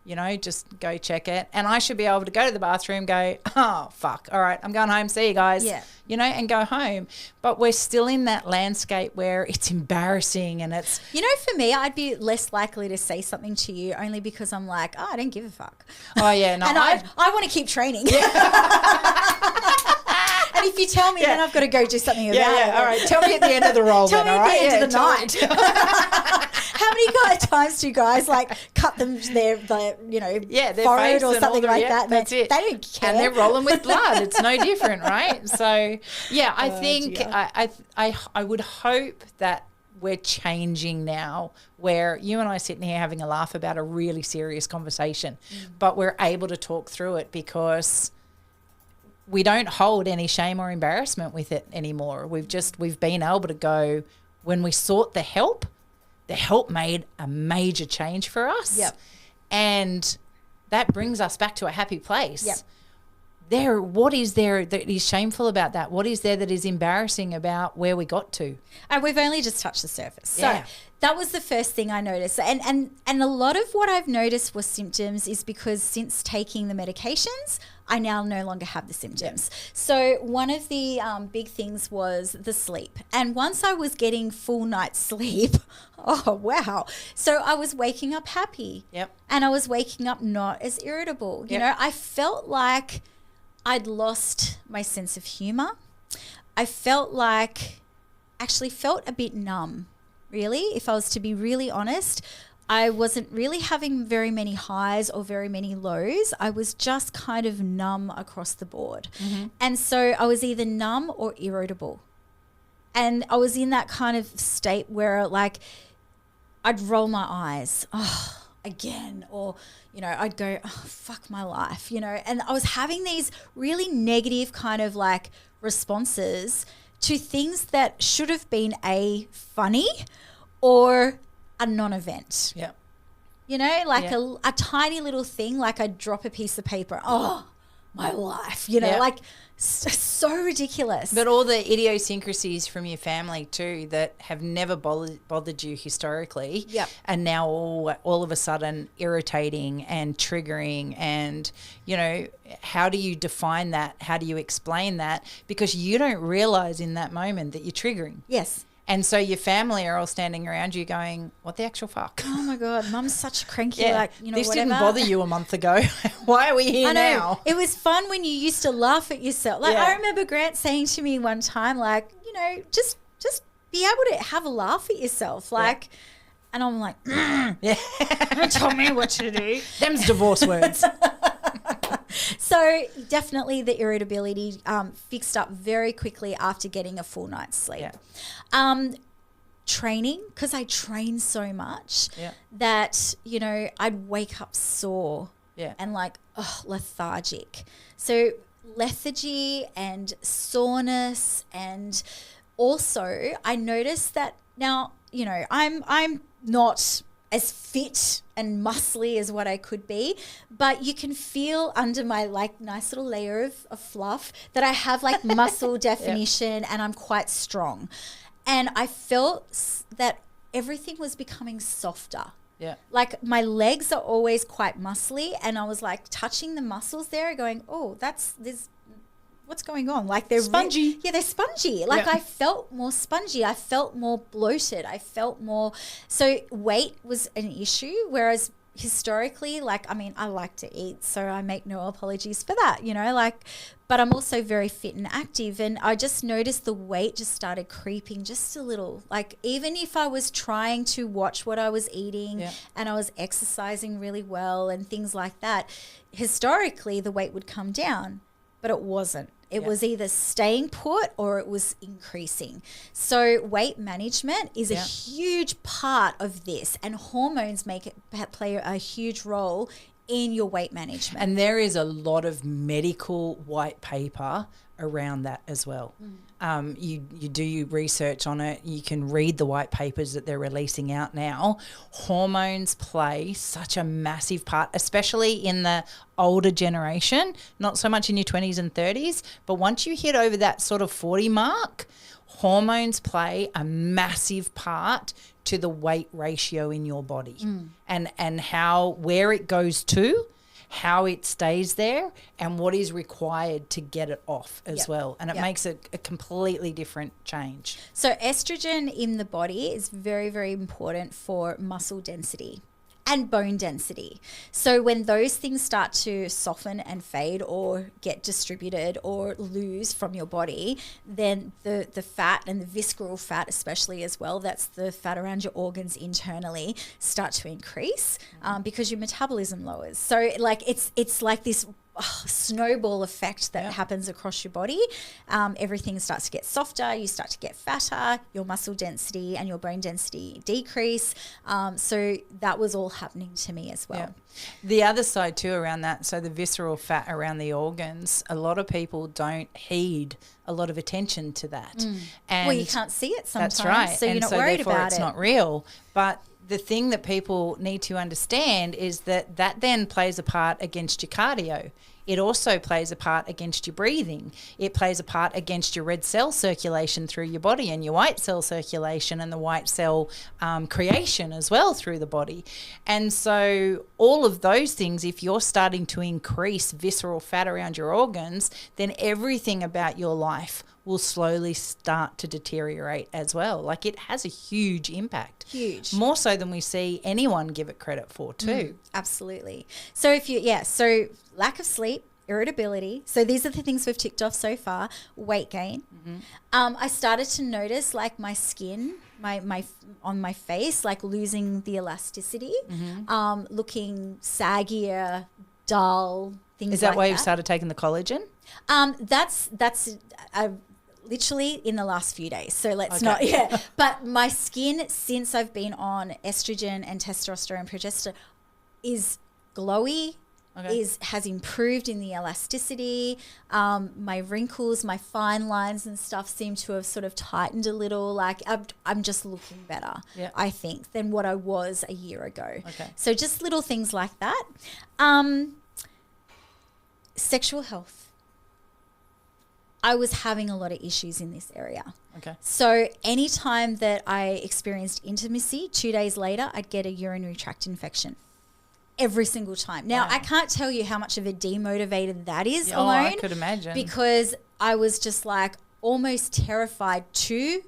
Speaker 1: You know, just go check it. And I should be able to go to the bathroom, go, oh, fuck, all right, I'm going home, see you guys.
Speaker 2: Yeah.
Speaker 1: You know, and go home. But we're still in that landscape where it's embarrassing and it's...
Speaker 2: You know, for me, I'd be less likely to say something to you only because I'm like, oh, I don't give a fuck.
Speaker 1: Oh, yeah, no.
Speaker 2: And I want to keep training. And if you tell me, then I've got to go do something about it.
Speaker 1: All right. Tell me at the end of the roll.
Speaker 2: Tell me
Speaker 1: then,
Speaker 2: at
Speaker 1: all
Speaker 2: the
Speaker 1: right?
Speaker 2: end of the
Speaker 1: tell
Speaker 2: night. How many times do guys like cut them their you know,
Speaker 1: their
Speaker 2: forehead
Speaker 1: face
Speaker 2: or
Speaker 1: and
Speaker 2: something
Speaker 1: all the-
Speaker 2: like that?
Speaker 1: That's it.
Speaker 2: They don't care.
Speaker 1: And they're rolling with blood. It's no different, right? So, yeah, I think
Speaker 2: dear.
Speaker 1: I would hope that we're changing now, where you and I sitting here having a laugh about a really serious conversation, but we're able to talk through it because we don't hold any shame or embarrassment with it anymore. We've been able to go, when we sought the help made a major change for us.
Speaker 2: Yep.
Speaker 1: And that brings us back to a happy place.
Speaker 2: Yep.
Speaker 1: What is there that is shameful about that? What is there that is embarrassing about where we got to?
Speaker 2: And we've only just touched the surface.
Speaker 1: Yeah.
Speaker 2: So that was the first thing I noticed. And a lot of what I've noticed was symptoms is because since taking the medications, I now no longer have the symptoms. So one of the big things was the sleep. And once I was getting full night's sleep, oh, wow. So I was waking up happy.
Speaker 1: Yep.
Speaker 2: And I was waking up not as irritable. You know, I felt like I'd lost my sense of humor. I felt a bit numb, really. If I was to be really honest, I wasn't really having very many highs or very many lows. I was just kind of numb across the board. And so I was either numb or irritable. And I was in that kind of state where like I'd roll my eyes, oh, again, or, you know, I'd go, oh, fuck my life, you know. And I was having these really negative kind of like responses to things that should have been funny or a non-event.
Speaker 1: Yeah.
Speaker 2: You know, like a tiny little thing, like I'd drop a piece of paper. Oh, my life, you know,
Speaker 1: Yeah.
Speaker 2: like so ridiculous.
Speaker 1: But all the idiosyncrasies from your family too that have never bothered you historically,
Speaker 2: Yep.
Speaker 1: and now all of a sudden irritating and triggering. And, you know, how do you define that? How do you explain that? Because you don't realize in that moment that you're triggering.
Speaker 2: Yes.
Speaker 1: And so your family are all standing around you going, what the actual fuck?
Speaker 2: Oh my God, Mum's such a cranky, like, you know,
Speaker 1: this
Speaker 2: whatever.
Speaker 1: didn't bother you a month ago. Why are we here
Speaker 2: I know.
Speaker 1: now?
Speaker 2: It was fun when you used to laugh at yourself. Like,
Speaker 1: Yeah.
Speaker 2: I remember Grant saying to me one time, like, you know, just be able to have a laugh at yourself. Like, and I'm like,
Speaker 1: Yeah.
Speaker 2: don't tell me what to do.
Speaker 1: Them's divorce words.
Speaker 2: So definitely the irritability fixed up very quickly after getting a full night's sleep.
Speaker 1: Yeah.
Speaker 2: Training, because I train so much
Speaker 1: Yeah.
Speaker 2: that, you know, I'd wake up sore
Speaker 1: Yeah.
Speaker 2: and like lethargic. So lethargy and soreness, and also I noticed that now, you know, I'm not as fit and muscly as what I could be, but you can feel under my like nice little layer of fluff that I have like muscle definition and I'm quite strong. And I felt that everything was becoming softer.
Speaker 1: Yeah.
Speaker 2: Like my legs are always quite muscly, and I was like touching the muscles there going, oh, what's going on? Like they're
Speaker 1: Spongy.
Speaker 2: they're spongy. Like
Speaker 1: Yeah.
Speaker 2: I felt more spongy. I felt more bloated. I felt more. So weight was an issue, whereas historically, like, I mean, I like to eat, so I make no apologies for that, you know, like, but I'm also very fit and active. And I just noticed the weight just started creeping just a little. Like, even if I was trying to watch what I was eating and I was exercising really well and things like that, historically the weight would come down, but it wasn't. It was either staying put or it was increasing. So weight management is a huge part of this, and hormones play a huge role in your weight management.
Speaker 1: And there is a lot of medical white paper around that as well. You do your research on it. You can read the white papers that they're releasing out now. Hormones play such a massive part, especially in the older generation, not so much in your 20s and 30s, but once you hit over that sort of 40 mark, hormones play a massive part to the weight ratio in your body and where it goes to, how it stays there, and what is required to get it off as well. And it makes a completely different change.
Speaker 2: So estrogen in the body is very, very important for muscle density and bone density. So when those things start to soften and fade or get distributed or lose from your body, then the fat and the visceral fat especially as well, that's the fat around your organs internally, start to increase because your metabolism lowers. So like it's like this snowball effect that happens across your body. Everything starts to get softer, you start to get fatter, your muscle density and your bone density decrease. So that was all happening to me as well.
Speaker 1: The other side too around that, so the visceral fat around the organs, a lot of people don't heed a lot of attention to that. And
Speaker 2: Well, you can't see it sometimes,
Speaker 1: that's right.
Speaker 2: so you're
Speaker 1: and
Speaker 2: not
Speaker 1: so
Speaker 2: worried
Speaker 1: therefore
Speaker 2: about
Speaker 1: it's
Speaker 2: it.
Speaker 1: not real. But the thing that people need to understand is that then plays a part against your cardio. It also plays a part against your breathing. It plays a part against your red cell circulation through your body and your white cell circulation and the white cell creation as well through the body. And so all of those things, if you're starting to increase visceral fat around your organs, then everything about your life will slowly start to deteriorate as well. Like, it has a huge impact.
Speaker 2: Huge.
Speaker 1: More so than we see anyone give it credit for too.
Speaker 2: Absolutely. So so lack of sleep, irritability. So these are the things we've ticked off so far. Weight gain. I started to notice like my skin, my on my face, like losing the elasticity, looking saggier, dull, things like that.
Speaker 1: Is that why you've started taking the collagen?
Speaker 2: That's literally in the last few days. So let's not, But my skin, since I've been on estrogen and testosterone and progesterone, is glowy, has improved in the elasticity. My wrinkles, my fine lines and stuff seem to have sort of tightened a little. Like I'm just looking better, I think, than what I was a year ago.
Speaker 1: Okay.
Speaker 2: So just little things like that. sexual health. I was having a lot of issues in this area.
Speaker 1: Okay.
Speaker 2: So anytime that I experienced intimacy, 2 days later, I'd get a urinary tract infection. Every single time. Now,
Speaker 1: Wow.
Speaker 2: I can't tell you how much of a demotivator that is
Speaker 1: Oh,
Speaker 2: alone.
Speaker 1: I could imagine.
Speaker 2: Because I was just like almost terrified to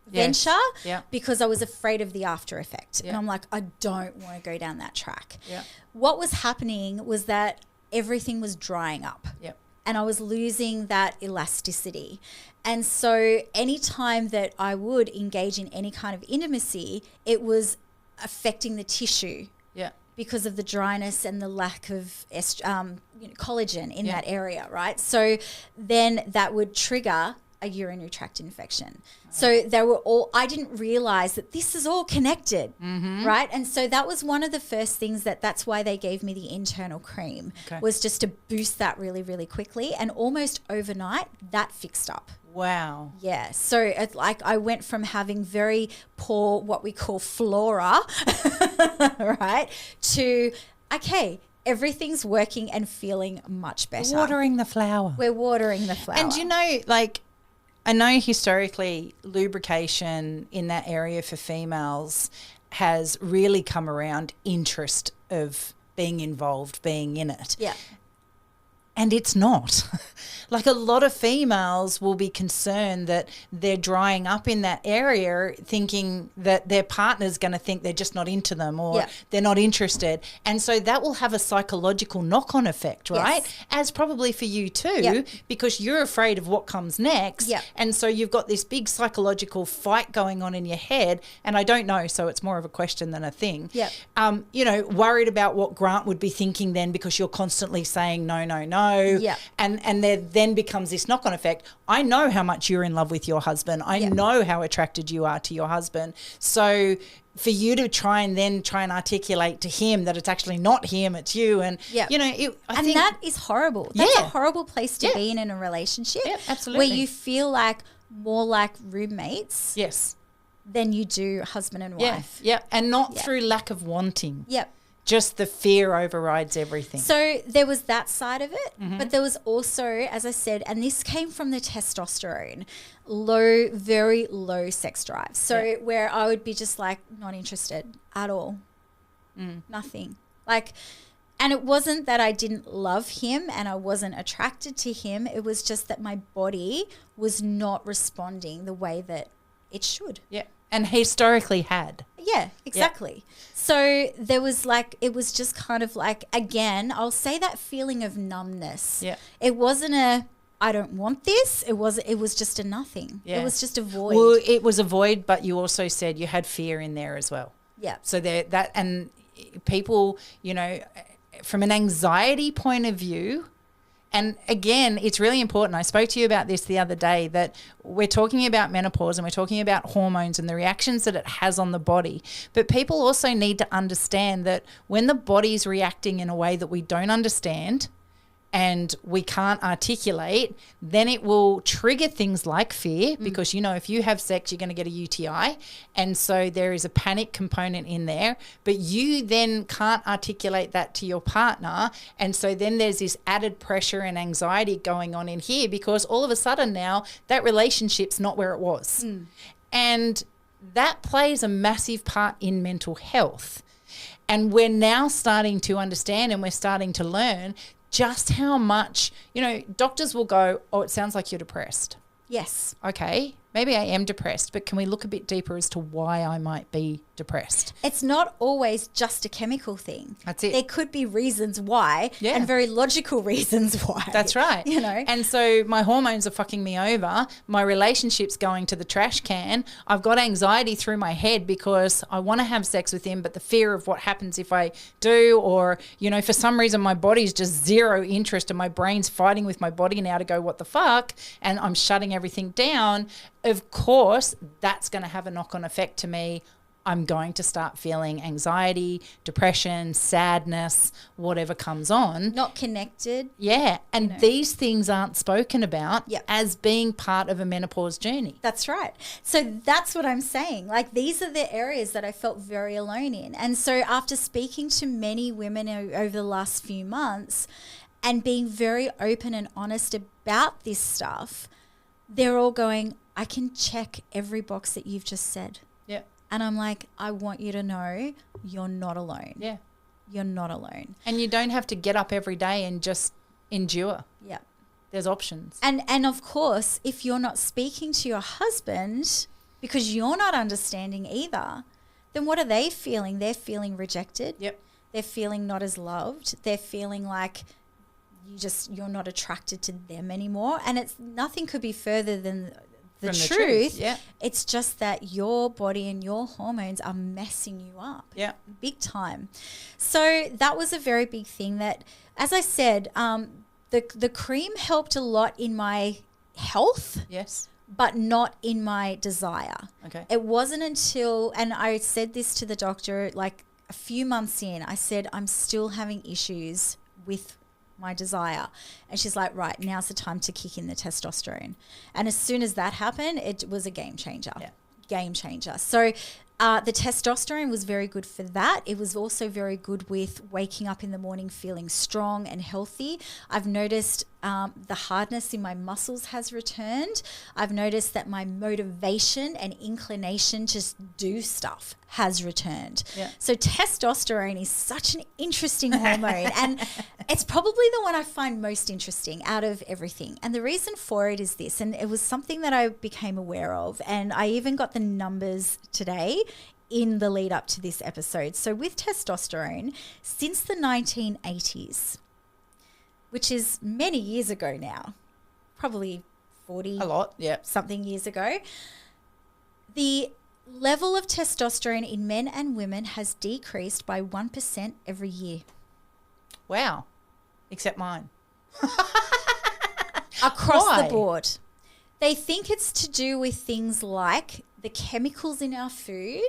Speaker 2: venture
Speaker 1: Yeah.
Speaker 2: because I was afraid of the after effect.
Speaker 1: Yeah.
Speaker 2: And I'm like, I don't want to go down that track.
Speaker 1: Yeah.
Speaker 2: What was happening was that everything was drying up.
Speaker 1: Yep.
Speaker 2: And I was losing that elasticity. And so anytime that I would engage in any kind of intimacy, it was affecting the tissue
Speaker 1: Yeah.
Speaker 2: because of the dryness and the lack of collagen in
Speaker 1: Yeah.
Speaker 2: that area, right? So then that would trigger a urinary tract infection. So they were all, I didn't realize that this is all connected, right? And so that was one of the first things that's why they gave me the internal cream,
Speaker 1: Okay.
Speaker 2: was just to boost that really, really quickly. And almost overnight, that fixed up.
Speaker 1: Wow.
Speaker 2: Yeah. So it's like I went from having very poor, what we call flora, right, to, okay, everything's working and feeling much better.
Speaker 1: Watering the flower.
Speaker 2: We're watering the flower.
Speaker 1: And you know, like, I know historically lubrication in that area for females has really come around interest of being involved, being in it.
Speaker 2: Yeah.
Speaker 1: And it's not. Like, a lot of females will be concerned that they're drying up in that area, thinking that their partner's going to think they're just not into them or
Speaker 2: Yeah.
Speaker 1: they're not interested. And so that will have a psychological knock-on effect, right?
Speaker 2: Yes.
Speaker 1: As probably for you too,
Speaker 2: Yeah.
Speaker 1: because you're afraid of what comes next.
Speaker 2: Yeah.
Speaker 1: And so you've got this big psychological fight going on in your head. And I don't know, so it's more of a question than a thing.
Speaker 2: Yeah.
Speaker 1: You know, worried about what Grant would be thinking then, because you're constantly saying no, no, no.
Speaker 2: Yeah.
Speaker 1: And there then becomes this knock-on effect. I know how much you're in love with your husband. I
Speaker 2: Yeah.
Speaker 1: know how attracted you are to your husband. So for you to try and articulate to him that it's actually not him, it's you. And,
Speaker 2: Yeah.
Speaker 1: you know, I think
Speaker 2: that is horrible. That's
Speaker 1: Yeah.
Speaker 2: a horrible place to
Speaker 1: Yeah.
Speaker 2: be in a relationship.
Speaker 1: Yeah, absolutely.
Speaker 2: Where you feel like more like roommates
Speaker 1: yes.
Speaker 2: than you do husband and
Speaker 1: Yeah.
Speaker 2: wife.
Speaker 1: Yeah. And not
Speaker 2: Yeah.
Speaker 1: through lack of wanting.
Speaker 2: Yep.
Speaker 1: Just the fear overrides everything.
Speaker 2: So there was that side of it,
Speaker 1: Mm-hmm.
Speaker 2: but there was also, as I said, and this came from the testosterone, very low sex drive. So
Speaker 1: Yeah.
Speaker 2: where I would be just like not interested at all, nothing. Like, and it wasn't that I didn't love him and I wasn't attracted to him. It was just that my body was not responding the way that it should.
Speaker 1: yeah. And historically had.
Speaker 2: Yeah, exactly. So there was like, it was just kind of like, again, I'll say that feeling of numbness.
Speaker 1: Yeah.
Speaker 2: It wasn't a, I don't want this. It was just a nothing.
Speaker 1: Yeah.
Speaker 2: It was just a void.
Speaker 1: Well, it was a void, but you also said you had fear in there as well.
Speaker 2: Yeah.
Speaker 1: So that, and people, you know, from an anxiety point of view, and again, it's really important. I spoke to you about this the other day, that we're talking about menopause and we're talking about hormones and the reactions that it has on the body. But people also need to understand that when the body's reacting in a way that we don't understand and we can't articulate, then it will trigger things like fear, because, you know, if you have sex, you're going to get a UTI. And so there is a panic component in there, but you then can't articulate that to your partner. And so then there's this added pressure and anxiety going on in here, because all of a sudden now that relationship's not where it was. And that plays a massive part in mental health. And we're now starting to understand, and we're starting to learn just how much, you know, doctors will go, oh, it sounds like you're depressed.
Speaker 2: Yes.
Speaker 1: Okay, maybe I am depressed, but can we look a bit deeper as to why I might be depressed?
Speaker 2: It's not always just a chemical thing.
Speaker 1: That's it.
Speaker 2: There could be reasons why,
Speaker 1: Yeah.
Speaker 2: and very logical reasons why.
Speaker 1: That's right.
Speaker 2: You know?
Speaker 1: And so my hormones are fucking me over. My relationship's going to the trash can. I've got anxiety through my head because I want to have sex with him, but the fear of what happens if I do, or, you know, for some reason my body's just zero interest and my brain's fighting with my body now to go, what the fuck? And I'm shutting everything down. Of course, that's going to have a knock-on effect to me. I'm going to start feeling anxiety, depression, sadness, whatever comes on.
Speaker 2: Not connected.
Speaker 1: Yeah. And these things aren't spoken about
Speaker 2: Yep.
Speaker 1: as being part of a menopause journey.
Speaker 2: That's right. So that's what I'm saying. Like, these are the areas that I felt very alone in. And so after speaking to many women over the last few months, and being very open and honest about this stuff, they're all going, I can check every box that you've just said.
Speaker 1: Yeah.
Speaker 2: And I'm like, I want you to know you're not alone.
Speaker 1: Yeah.
Speaker 2: You're not alone.
Speaker 1: And you don't have to get up every day and just endure.
Speaker 2: Yeah.
Speaker 1: There's options.
Speaker 2: And of course, if you're not speaking to your husband because you're not understanding either, then what are they feeling? They're feeling rejected.
Speaker 1: Yep.
Speaker 2: They're feeling not as loved. They're feeling like you're not attracted to them anymore. And it's nothing could be further than the truth.
Speaker 1: Yeah.
Speaker 2: It's just that your body and your hormones are messing you up.
Speaker 1: Yeah.
Speaker 2: Big time. So that was a very big thing that, as I said, the cream helped a lot in my health.
Speaker 1: Yes.
Speaker 2: But not in my desire.
Speaker 1: Okay.
Speaker 2: It wasn't until, and I said this to the doctor like a few months in, I said, I'm still having issues with my desire. And she's like, right, now's the time to kick in the testosterone. And as soon as that happened, it was a game changer.
Speaker 1: Yeah.
Speaker 2: Game changer. So the testosterone was very good for that. It was also very good with waking up in the morning feeling strong and healthy. I've noticed the hardness in my muscles has returned. I've noticed that my motivation and inclination to just do stuff has returned.
Speaker 1: Yeah.
Speaker 2: So testosterone is such an interesting hormone, and it's probably the one I find most interesting out of everything. And the reason for it is this, and it was something that I became aware of, and I even got the numbers today in the lead up to this episode. So with testosterone, since the 1980s, which is many years ago now, probably 40
Speaker 1: A lot. Yeah.
Speaker 2: something years ago, the level of testosterone in men and women has decreased by 1% every year.
Speaker 1: Wow. Except mine.
Speaker 2: Across
Speaker 1: Why?
Speaker 2: the board. They think it's to do with things like the chemicals in our food,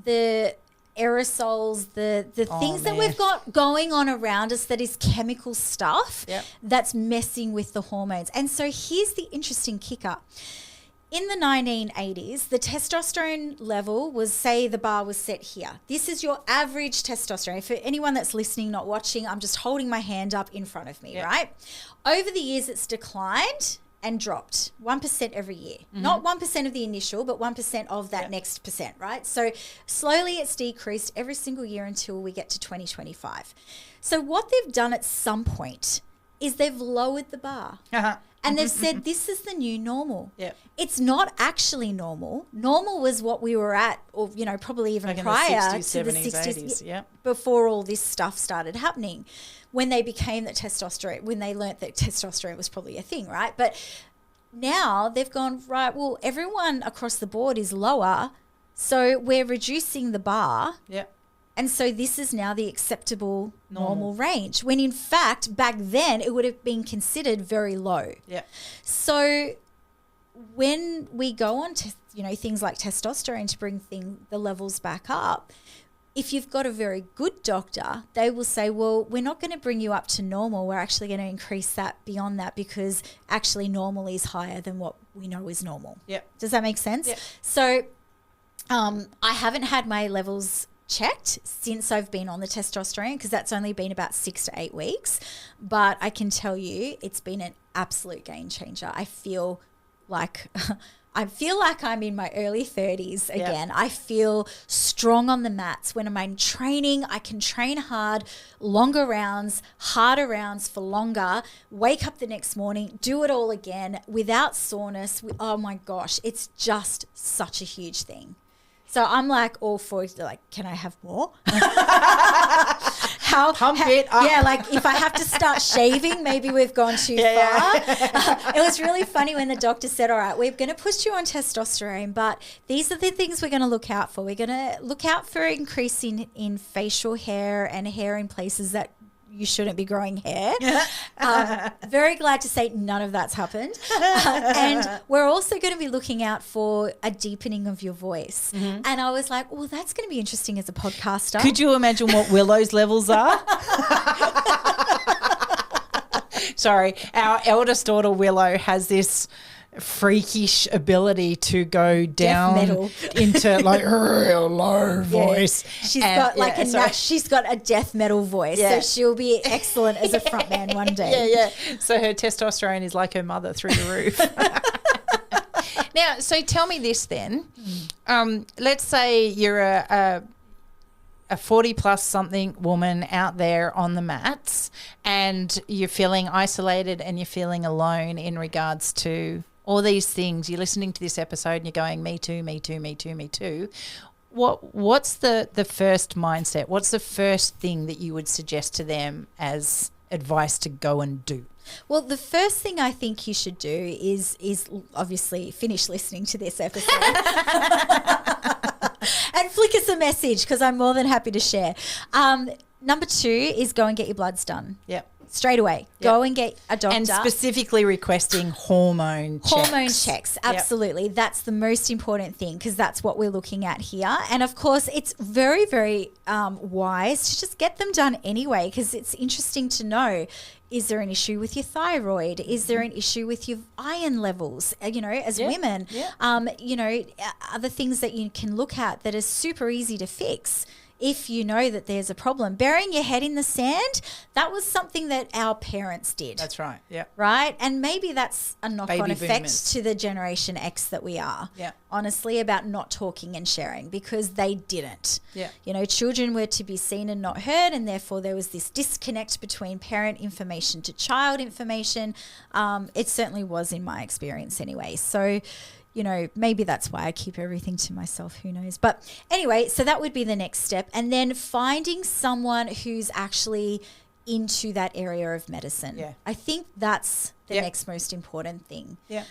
Speaker 2: the aerosols, the things that
Speaker 1: man.
Speaker 2: we've got going on around us that is chemical stuff
Speaker 1: Yep.
Speaker 2: that's messing with the hormones. And so here's the interesting kicker. In the 1980s, the testosterone level was, say the bar was set here. This is your average testosterone. For anyone that's listening, not watching, I'm just holding my hand up in front of me,
Speaker 1: Yep.
Speaker 2: right? Over the years, it's declined and dropped 1% every year. Not 1% of the initial, but 1% of that
Speaker 1: Yep.
Speaker 2: next percent, right? So slowly it's decreased every single year until we get to 2025. So what they've done at some point is they've lowered the bar. And they've said, this is the new normal.
Speaker 1: Yep.
Speaker 2: It's not actually normal. Normal was what we were at, or, probably even
Speaker 1: Like in
Speaker 2: prior
Speaker 1: the 60s,
Speaker 2: to the
Speaker 1: 70s,
Speaker 2: 60s,
Speaker 1: 80s. Yep.
Speaker 2: before all this stuff started happening. When they became that testosterone, when they learnt that testosterone was probably a thing, right? But now they've gone, right, well, everyone across the board is lower, so we're reducing the bar.
Speaker 1: Yep.
Speaker 2: And so this is now the acceptable normal range, when in fact, back then, it would have been considered very low.
Speaker 1: Yep.
Speaker 2: So when we go on to, things like testosterone to bring the levels back up, if you've got a very good doctor, they will say, well, we're not going to bring you up to normal. We're actually going to increase that beyond that, because actually normal is higher than what we know is normal.
Speaker 1: Yep.
Speaker 2: Does that make sense?
Speaker 1: Yep.
Speaker 2: So I haven't had my levels checked since I've been on the testosterone, because that's only been about 6 to 8 weeks. But I can tell you it's been an absolute game changer. I feel like I'm in my early 30s again.
Speaker 1: Yep.
Speaker 2: I feel strong on the mats. When I'm training, I can train hard, longer rounds, harder rounds for longer, wake up the next morning, do it all again without soreness. Oh my gosh, it's just such a huge thing. So I'm like all for, like, can I have more?
Speaker 1: Pump it up.
Speaker 2: Yeah, like if I have to start shaving, maybe we've gone too far. It was really funny when the doctor said, all right, we're going to push you on testosterone, but these are the things we're going to look out for. We're going to look out for increase in facial hair and hair in places that you shouldn't be growing hair. Very glad to say none of that's happened. And we're also going to be looking out for a deepening of your voice. And I was like, well, that's going to be interesting as a podcaster.
Speaker 1: Could you imagine what Willow's levels are? Sorry, our eldest daughter Willow has this freakish ability to go down
Speaker 2: metal.
Speaker 1: into like real low voice.
Speaker 2: She's got she's got a death metal voice, so she'll be excellent as a frontman one day.
Speaker 1: Yeah. So her testosterone is like her mother through the roof. Now, so tell me this then. Let's say you're a 40-plus something woman out there on the mats and you're feeling isolated and you're feeling alone in regards to all these things. You're listening to this episode and you're going, me too, me too, me too, me too. What's the first mindset? What's the first thing that you would suggest to them as advice to go and do?
Speaker 2: Well, the first thing I think you should do is obviously finish listening to this episode and flick us a message because I'm more than happy to share. Number 2 is go and get your bloods done.
Speaker 1: Yep.
Speaker 2: Straight away. Yep. Go and get a doctor.
Speaker 1: And specifically requesting hormone checks.
Speaker 2: Hormone checks, absolutely. Yep. That's the most important thing because that's what we're looking at here. And, of course, it's very, very wise to just get them done anyway because it's interesting to know, is there an issue with your thyroid? Is there an issue with your iron levels, as women? Yeah. Other things that you can look at that are super easy to fix. If you know that there's a problem. Burying your head in the sand, that was something that our parents did.
Speaker 1: That's right, yeah.
Speaker 2: Right? And maybe that's a knock-on
Speaker 1: Baby
Speaker 2: effect
Speaker 1: boomers.
Speaker 2: to the Generation X that we are.
Speaker 1: Yeah.
Speaker 2: Honestly, about not talking and sharing because they didn't.
Speaker 1: Yeah.
Speaker 2: Children were to be seen and not heard, and therefore there was this disconnect between parent information to child information. It certainly was in my experience anyway. So, maybe that's why I keep everything to myself. Who knows? But anyway, so that would be the next step. And then finding someone who's actually into that area of medicine.
Speaker 1: Yeah.
Speaker 2: I think that's the next most important thing.
Speaker 1: Yeah.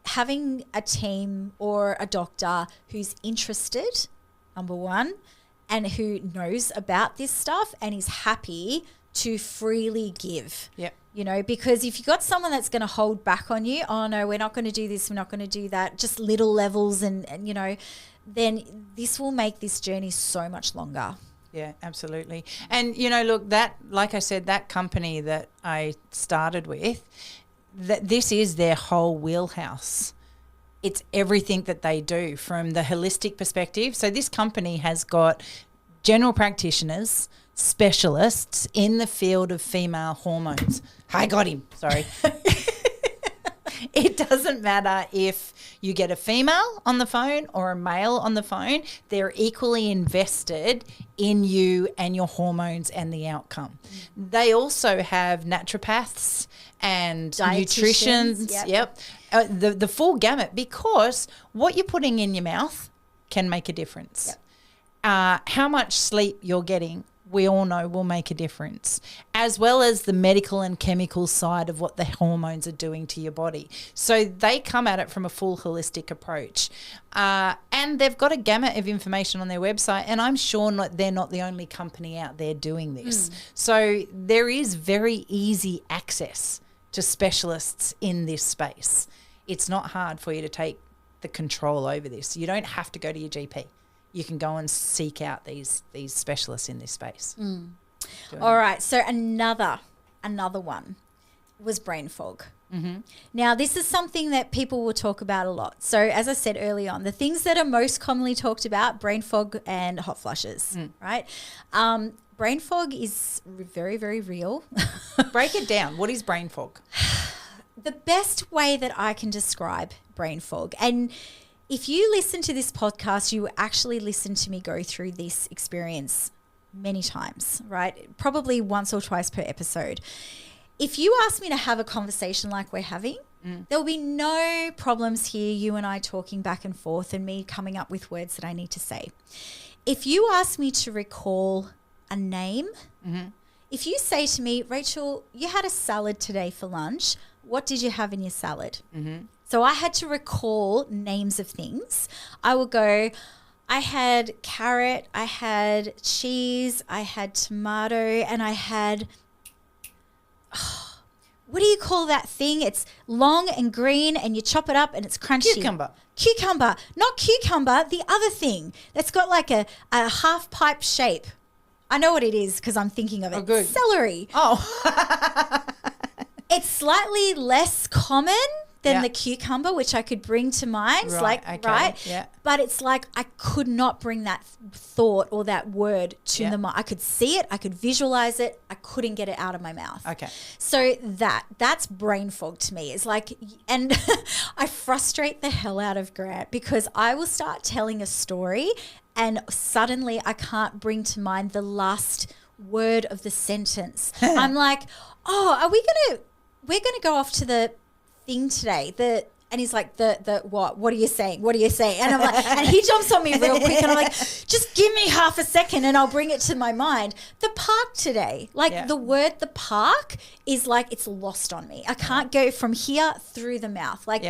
Speaker 2: Having a team or a doctor who's interested, number 1, and who knows about this stuff and is happy to freely give.
Speaker 1: Yeah.
Speaker 2: Because if you've got someone that's going to hold back on you, oh no, we're not going to do this, we're not going to do that, just little levels and then this will make this journey so much longer.
Speaker 1: Yeah, absolutely. And, look, that, like I said, that company that I started with, that this is their whole wheelhouse. It's everything that they do from the holistic perspective. So this company has got general practitioners, specialists in the field of female hormones. I got him. Sorry. It doesn't matter if you get a female on the phone or a male on the phone. They're equally invested in you and your hormones and the outcome. They also have naturopaths and nutritionists. Yep. The full gamut, because what you're putting in your mouth can make a difference. Yep. How much sleep you're getting, we all know will make a difference, as well as the medical and chemical side of what the hormones are doing to your body. So they come at it from a full holistic approach. And they've got a gamut of information on their website, and I'm sure they're not the only company out there doing this. So there is very easy access to specialists in this space. It's not hard for you to take the control over this. You don't have to go to your GP. You can go and seek out these specialists in this space.
Speaker 2: All right. So another one was brain fog. Mm-hmm. Now, this is something that people will talk about a lot. So as I said early on, the things that are most commonly talked about, brain fog and hot flushes, right? Brain fog is very, very real.
Speaker 1: Break it down. What is brain fog?
Speaker 2: The best way that I can describe brain fog, and if you listen to this podcast, you actually listen to me go through this experience many times, right? Probably once or twice per episode. If you ask me to have a conversation like we're having, there will be no problems here, you and I talking back and forth and me coming up with words that I need to say. If you ask me to recall a name, if you say to me, Rachel, you had a salad today for lunch, what did you have in your salad? So I had to recall names of things. I would go, I had carrot, I had cheese, I had tomato, and I had, what do you call that thing? It's long and green and you chop it up and it's crunchy. Cucumber. Not cucumber, the other thing that's got like a half pipe shape. I know what it is because I'm thinking of it.
Speaker 1: Oh, good.
Speaker 2: Celery.
Speaker 1: Oh.
Speaker 2: It's slightly less common than
Speaker 1: Yeah.
Speaker 2: the cucumber, which I could bring to mind.
Speaker 1: Okay.
Speaker 2: Right?
Speaker 1: Yeah.
Speaker 2: But it's like I could not bring that thought or that word to
Speaker 1: Yeah.
Speaker 2: the mind. I could see it, I could visualize it, I couldn't get it out of my mouth.
Speaker 1: Okay.
Speaker 2: So that's brain fog to me. It's like, and I frustrate the hell out of Grant because I will start telling a story and suddenly I can't bring to mind the last word of the sentence. I'm like, oh, we're gonna go off to the thing today. And he's like, the what? What are you saying? What are you saying? And I'm like, and he jumps on me real quick and I'm like, just give me half a second and I'll bring it to my mind. The park today, like the word the park is like, it's lost on me. I can't go from here through the mouth. Like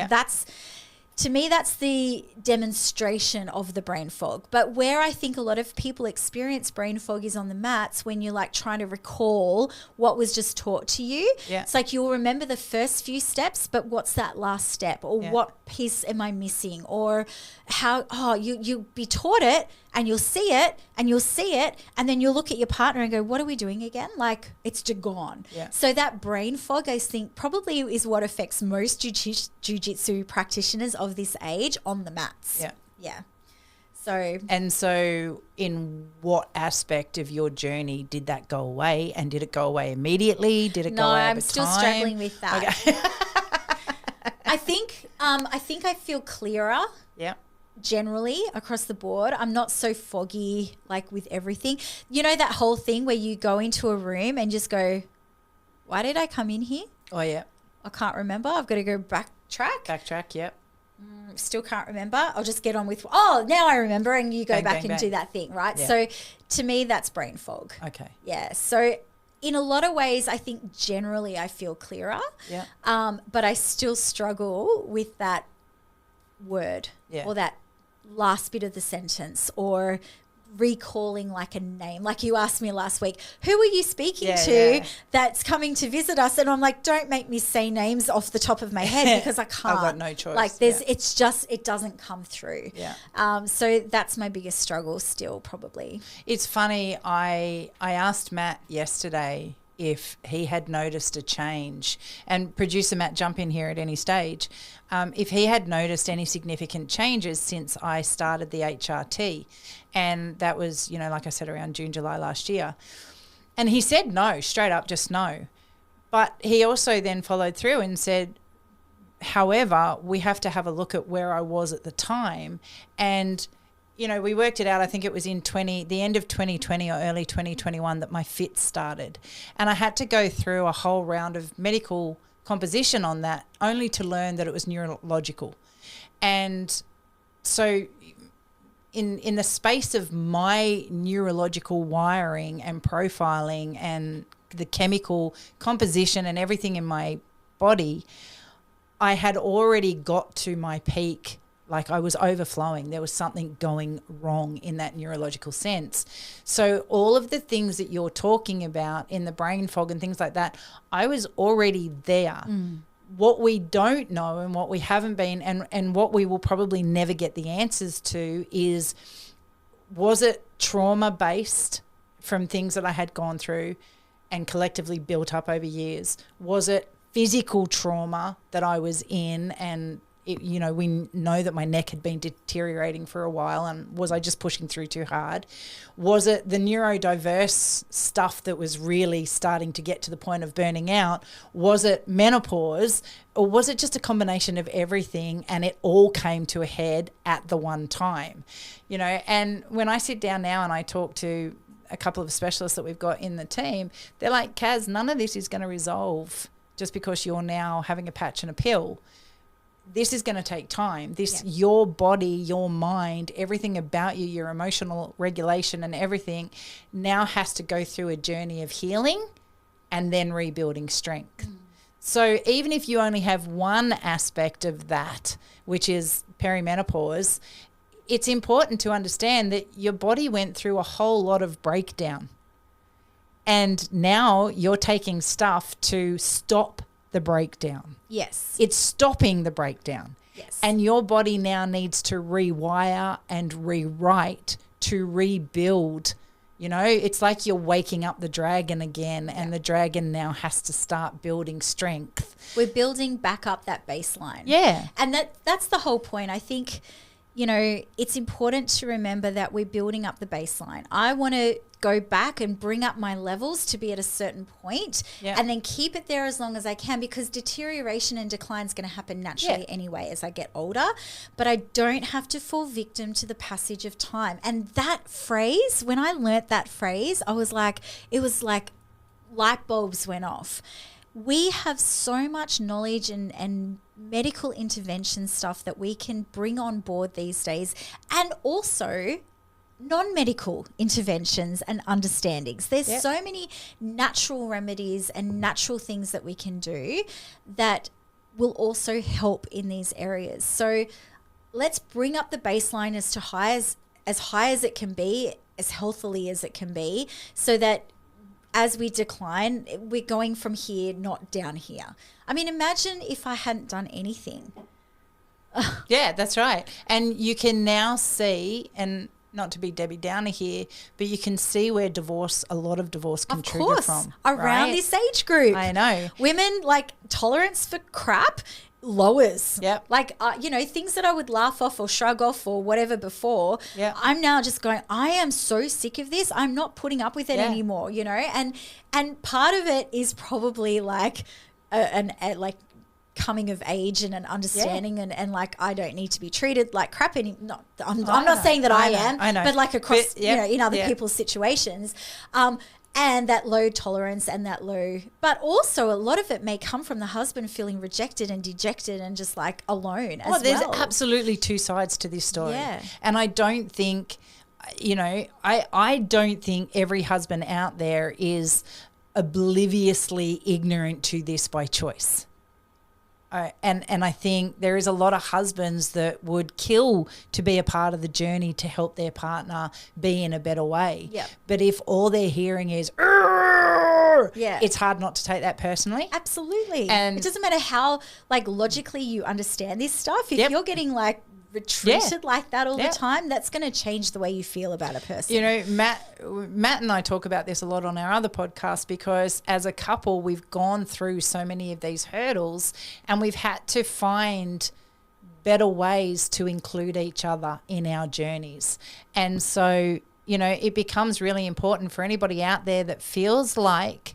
Speaker 2: to me, that's the demonstration of the brain fog. But where I think a lot of people experience brain fog is on the mats when you're like trying to recall what was just taught to you.
Speaker 1: Yeah.
Speaker 2: It's like you'll remember the first few steps, but what's that last step? Or what piece am I missing? Or how, you'll be taught it and you'll see it and you'll see it and then you'll look at your partner and go, what are we doing again? Like it's just gone.
Speaker 1: Yeah.
Speaker 2: So that brain fog, I think, probably is what affects most jiu-jitsu practitioners of this age on the mats.
Speaker 1: Yeah.
Speaker 2: Yeah. So
Speaker 1: in what aspect of your journey did that go away? And did it go away immediately? Did it go away
Speaker 2: I'm
Speaker 1: over
Speaker 2: still
Speaker 1: time?
Speaker 2: struggling with that.
Speaker 1: Okay.
Speaker 2: I think I feel clearer
Speaker 1: Yeah.
Speaker 2: generally across the board. I'm not so foggy like with everything. You know that whole thing where you go into a room and just go, why did I come in here?
Speaker 1: Oh, yeah.
Speaker 2: I can't remember. I've got to go backtrack.
Speaker 1: Backtrack, yep.
Speaker 2: Still can't remember. I'll just get on with, oh, now I remember, and you go
Speaker 1: Bang,
Speaker 2: back
Speaker 1: bang,
Speaker 2: and
Speaker 1: bang.
Speaker 2: do that thing, right?
Speaker 1: Yeah.
Speaker 2: So to me, that's brain fog.
Speaker 1: Okay.
Speaker 2: Yeah. So in a lot of ways, I think generally I feel clearer.
Speaker 1: Yeah.
Speaker 2: But I still struggle with that word or that last bit of the sentence or recalling like a name. Like you asked me last week, who are you speaking to that's coming to visit us? And I'm like, don't make me say names off the top of my head because I can't.
Speaker 1: I've got no choice.
Speaker 2: Like it's just, it doesn't come through.
Speaker 1: Yeah.
Speaker 2: So that's my biggest struggle still probably.
Speaker 1: It's funny. I asked Matt yesterday if he had noticed a change, and producer Matt, jump in here at any stage, if he had noticed any significant changes since I started the HRT. And that was, like I said, around June, July last year. And he said no, straight up, just no. But he also then followed through and said, however, we have to have a look at where I was at the time. And, we worked it out, I think it was in the end of 2020 or early 2021 that my fit started. And I had to go through a whole round of medical composition on that only to learn that it was neurological. And so in the space of my neurological wiring and profiling and the chemical composition and everything in my body, I had already got to my peak. Like I was overflowing. There was something going wrong in that neurological sense. So all of the things that you're talking about in the brain fog and things like that, I was already there. What we don't know and what we haven't been and what we will probably never get the answers to is, was it trauma-based from things that I had gone through and collectively built up over years? Was it physical trauma that I was in and we know that my neck had been deteriorating for a while, and was I just pushing through too hard? Was it the neurodiverse stuff that was really starting to get to the point of burning out? Was it menopause, or was it just a combination of everything and it all came to a head at the one time? And when I sit down now and I talk to a couple of specialists that we've got in the team, they're like, Kaz, none of this is going to resolve just because you're now having a patch and a pill. This is going to take time. Your body, your mind, everything about you, your emotional regulation and everything now has to go through a journey of healing and then rebuilding strength. So even if you only have one aspect of that, which is perimenopause, it's important to understand that your body went through a whole lot of breakdown. And now you're taking stuff to stop the breakdown.
Speaker 2: Yes.
Speaker 1: It's stopping the breakdown.
Speaker 2: Yes.
Speaker 1: And your body now needs to rewire and rewrite to rebuild, You know, it's like you're waking up the dragon again, and the dragon now has to start building strength.
Speaker 2: We're building back up that baseline.
Speaker 1: Yeah.
Speaker 2: And that's the whole point. I think, you know, it's important to remember that we're building up the baseline. I want to go back and bring up my levels to be at a certain point, and then keep it there as long as I can, because deterioration and decline is going to happen naturally anyway as I get older. But I don't have to fall victim to the passage of time. And that phrase, when I learnt that phrase, I was like, it was like light bulbs went off. We have so much knowledge and medical intervention stuff that we can bring on board these days, and also non-medical interventions and understandings. There's so many natural remedies and natural things that we can do that will also help in these areas. So let's bring up the baseline as high as it can be, as healthily as it can be, so that as we decline, we're going from here, not down here. I mean, imagine if I hadn't done anything.
Speaker 1: Yeah, that's right. And you can now see, and not to be Debbie Downer here, but you can see where a lot of divorce can trigger from.
Speaker 2: Around this age group.
Speaker 1: I know.
Speaker 2: Women, like, tolerance for crap lowers.
Speaker 1: Yep.
Speaker 2: Like, you know, things that I would laugh off or shrug off or whatever before, I'm now just going, I am so sick of this. I'm not putting up with it anymore, you know? And part of it is probably like like coming of age and an understanding and like, I don't need to be treated like crap anymore. I'm not saying that I am, but like across, you know, in other people's situations. And that low tolerance and that low, but also a lot of it may come from the husband feeling rejected and dejected and just like alone as well.
Speaker 1: There's absolutely two sides to this story.
Speaker 2: Yeah.
Speaker 1: And I don't think, you know, I don't think every husband out there is obliviously ignorant to this by choice. And I think there is a lot of husbands that would kill to be a part of the journey to help their partner be in a better way.
Speaker 2: Yep.
Speaker 1: But if all they're hearing is, it's hard not to take that personally.
Speaker 2: Absolutely.
Speaker 1: And
Speaker 2: it doesn't matter how like logically you understand this stuff. If you're getting like treated like that all the time, that's going to change the way you feel about a person.
Speaker 1: You know, Matt and I talk about this a lot on our other podcast, because as a couple we've gone through so many of these hurdles and we've had to find better ways to include each other in our journeys. And so, you know, it becomes really important for anybody out there that feels like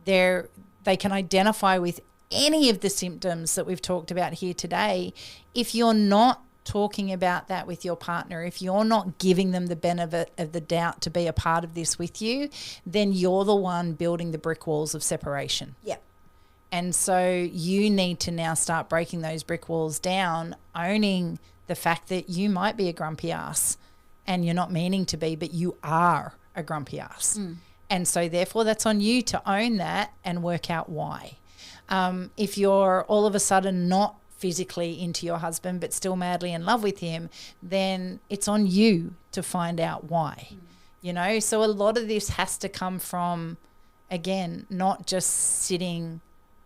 Speaker 1: they can identify with any of the symptoms that we've talked about here today. If you're not talking about that with your partner, if you're not giving them the benefit of the doubt to be a part of this with you, then you're the one building the brick walls of separation.
Speaker 2: Yeah.
Speaker 1: And so you need to now start breaking those brick walls down, owning the fact that you might be a grumpy ass and you're not meaning to be, but you are a grumpy ass. And so therefore that's on you to own that and work out why. If you're all of a sudden not physically into your husband but still madly in love with him, then it's on you to find out why. You know, so a lot of this has to come from, again, not just sitting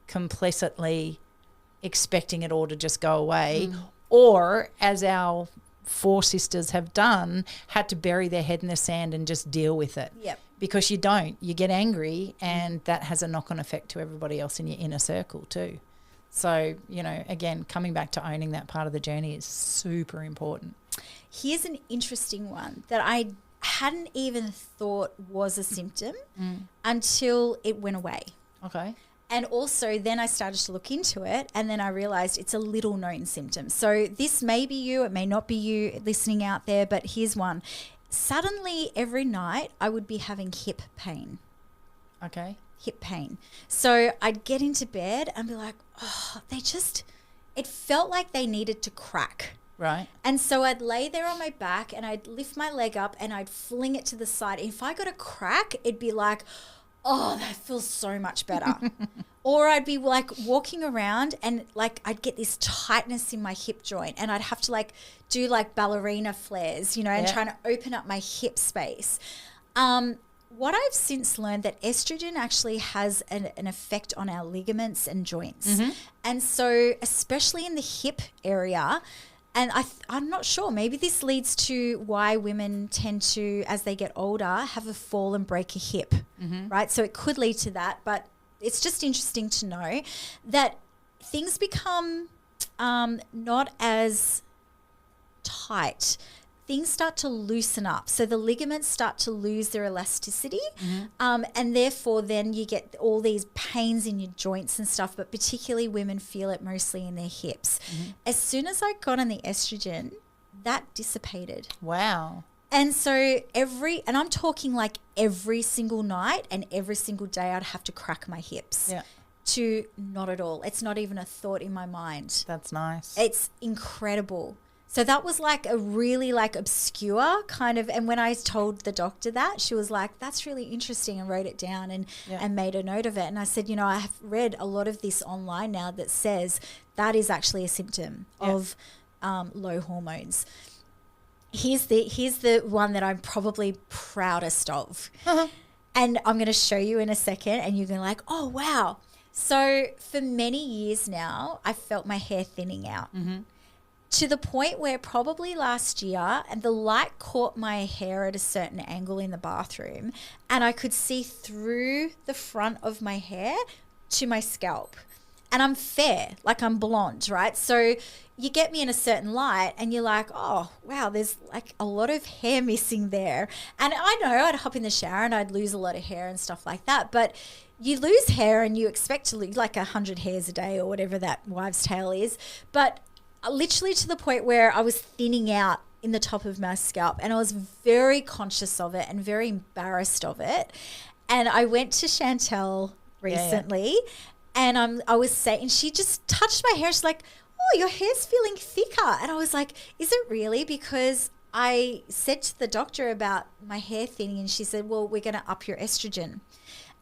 Speaker 1: complicitly expecting it all to just go away, or as our four sisters have done, had to bury their head in the sand and just deal with it.
Speaker 2: Yep.
Speaker 1: Because you get angry, and that has a knock-on effect to everybody else in your inner circle too. So, you know, again, coming back to owning that part of the journey is super important.
Speaker 2: Here's an interesting one that I hadn't even thought was a symptom until it went away.
Speaker 1: Okay.
Speaker 2: And also then I started to look into it, and then I realized it's a little known symptom. So this may be you, it may not be you listening out there, but here's one. Suddenly every night I would be having hip pain.
Speaker 1: Okay.
Speaker 2: Hip pain. So I'd get into bed and be like, it felt like they needed to crack.
Speaker 1: Right.
Speaker 2: And so I'd lay there on my back and I'd lift my leg up and I'd fling it to the side. If I got a crack, it'd be like, oh, that feels so much better. Or I'd be like walking around and like I'd get this tightness in my hip joint and I'd have to like do like ballerina flares, you know, and trying to open up my hip space. What I've since learned that estrogen actually has an effect on our ligaments and joints. And so especially in the hip area, And I'm not sure. Maybe this leads to why women tend to, as they get older, have a fall and break a hip, right? So it could lead to that. But it's just interesting to know that things become not as tight. Things start to loosen up. So the ligaments start to lose their elasticity. And therefore then you get all these pains in your joints and stuff, but particularly women feel it mostly in their hips. As soon as I got on the estrogen, that dissipated.
Speaker 1: Wow.
Speaker 2: And so and I'm talking like every single night and every single day I'd have to crack my hips.
Speaker 1: Yeah.
Speaker 2: To not at all. It's not even a thought in my mind.
Speaker 1: That's nice.
Speaker 2: It's incredible. So that was like a really like obscure kind of, and when I told the doctor that, she was like, that's really interesting, and wrote it down and made a note of it. And I said, you know, I have read a lot of this online now that says that is actually a symptom of low hormones. Here's the one that I'm probably proudest of. And I'm going to show you in a second, and you're going to like, oh, wow. So for many years now, I felt my hair thinning out. To the point where probably last year, and the light caught my hair at a certain angle in the bathroom, and I could see through the front of my hair to my scalp. And I'm fair, like I'm blonde, right? So you get me in a certain light and you're like, oh, wow, there's like a lot of hair missing there. And I know I'd hop in the shower and I'd lose a lot of hair and stuff like that. But you lose hair and you expect to lose like 100 hairs a day or whatever that wives' tale is. But literally to the point where I was thinning out in the top of my scalp, and I was very conscious of it and very embarrassed of it. And I went to Chantel recently and I was saying, she just touched my hair. She's like, oh, your hair's feeling thicker. And I was like, is it really? Because I said to the doctor about my hair thinning, and she said, well, we're going to up your estrogen.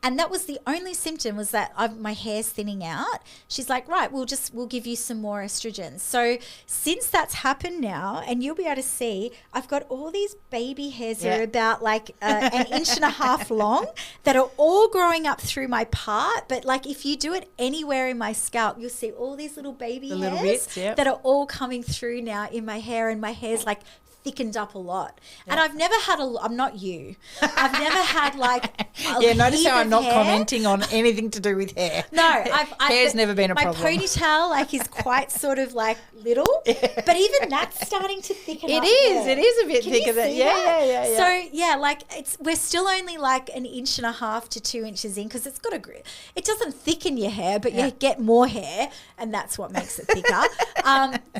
Speaker 2: And that was the only symptom, was that my hair's thinning out. She's like, right, we'll give you some more estrogen. So since that's happened now, and you'll be able to see, I've got all these baby hairs that are about like an inch and a half long that are all growing up through my part. But like if you do it anywhere in my scalp, you'll see all these little baby hairs
Speaker 1: little bits,
Speaker 2: that are all coming through now in my hair, and my hair's like thickened up a lot. And I've never had I'm not you. I've never had like
Speaker 1: notice how I'm not
Speaker 2: hair.
Speaker 1: commenting on anything to do with hair.
Speaker 2: No,
Speaker 1: hair's never been a problem.
Speaker 2: My ponytail like is quite sort of like little, but even that's starting to thicken up.
Speaker 1: It is a bit thicker than
Speaker 2: yeah. So yeah, like we're still only like an inch and a half to 2 inches in, because it doesn't thicken your hair, but you get more hair, and that's what makes it thicker.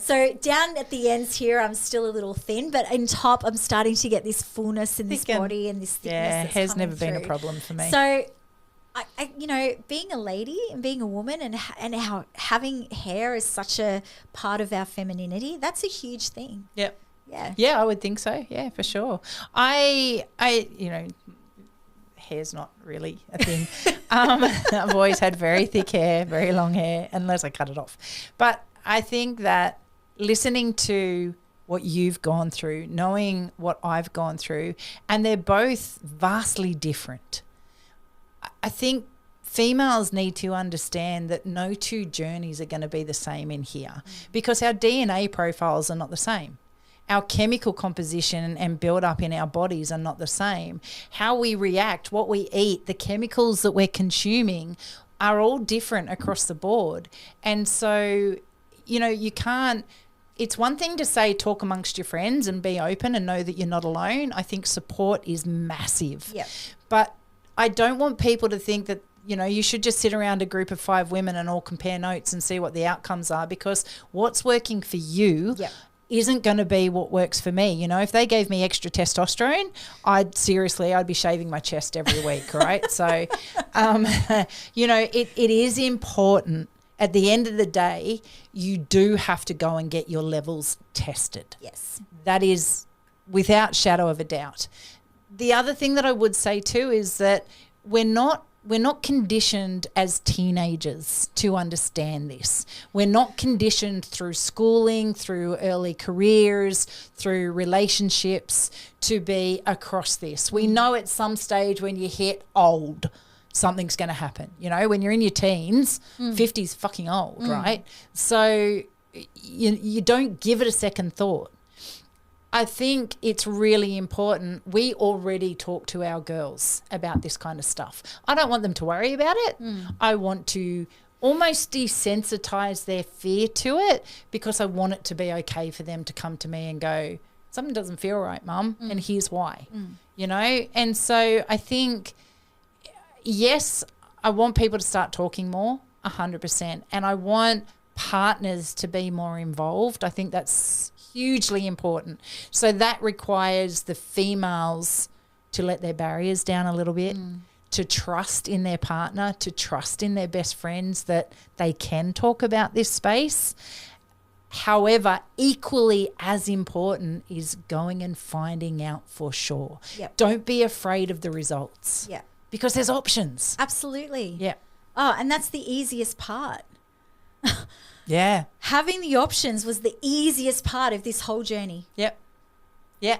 Speaker 2: So down at the ends here, I'm still a little thin, but in top, I'm starting to get this fullness in this body and this thickness. Yeah,
Speaker 1: hair's never been a problem for me.
Speaker 2: So, I you know, being a lady and being a woman and how having hair is such a part of our femininity, that's a huge thing.
Speaker 1: Yep.
Speaker 2: Yeah.
Speaker 1: Yeah, I would think so. Yeah, for sure. I you know, hair's not really a thing. I've always had very thick hair, very long hair, unless I cut it off. But I think that listening to what you've gone through, knowing what I've gone through, and they're both vastly different. I think females need to understand that no two journeys are going to be the same in here, because our DNA profiles are not the same. Our chemical composition and build up in our bodies are not the same. How we react, what we eat, the chemicals that we're consuming are all different across the board. And so, you know, you can't, it's one thing to say talk amongst your friends and be open and know that you're not alone. I think support is massive.
Speaker 2: Yep.
Speaker 1: But I don't want people to think that, you know, you should just sit around a group of 5 women and all compare notes and see what the outcomes are, because what's working for you isn't going to be what works for me. You know, if they gave me extra testosterone, I'd be shaving my chest every week, right? So, you know, it is important. At the end of the day, you do have to go and get your levels tested.
Speaker 2: Yes.
Speaker 1: That is without shadow of a doubt. The other thing that I would say too is that we're not conditioned as teenagers to understand this. We're not conditioned through schooling, through early careers, through relationships to be across this. We know at some stage when you hit old, something's going to happen. You know, when you're in your teens, 50's fucking old, right? So you don't give it a second thought. I think it's really important. We already talk to our girls about this kind of stuff. I don't want them to worry about it. I want to almost desensitize their fear to it, because I want it to be okay for them to come to me and go, something doesn't feel right, Mum, and here's why, you know? And so I think, yes, I want people to start talking more, 100%. And I want partners to be more involved. I think that's hugely important. So that requires the females to let their barriers down a little bit, to trust in their partner, to trust in their best friends that they can talk about this space. However, equally as important is going and finding out for sure.
Speaker 2: Yep.
Speaker 1: Don't be afraid of the results.
Speaker 2: Yeah.
Speaker 1: Because there's options.
Speaker 2: Absolutely.
Speaker 1: Yeah.
Speaker 2: Oh, and that's the easiest part.
Speaker 1: Yeah.
Speaker 2: Having the options was the easiest part of this whole journey.
Speaker 1: Yep. Yeah.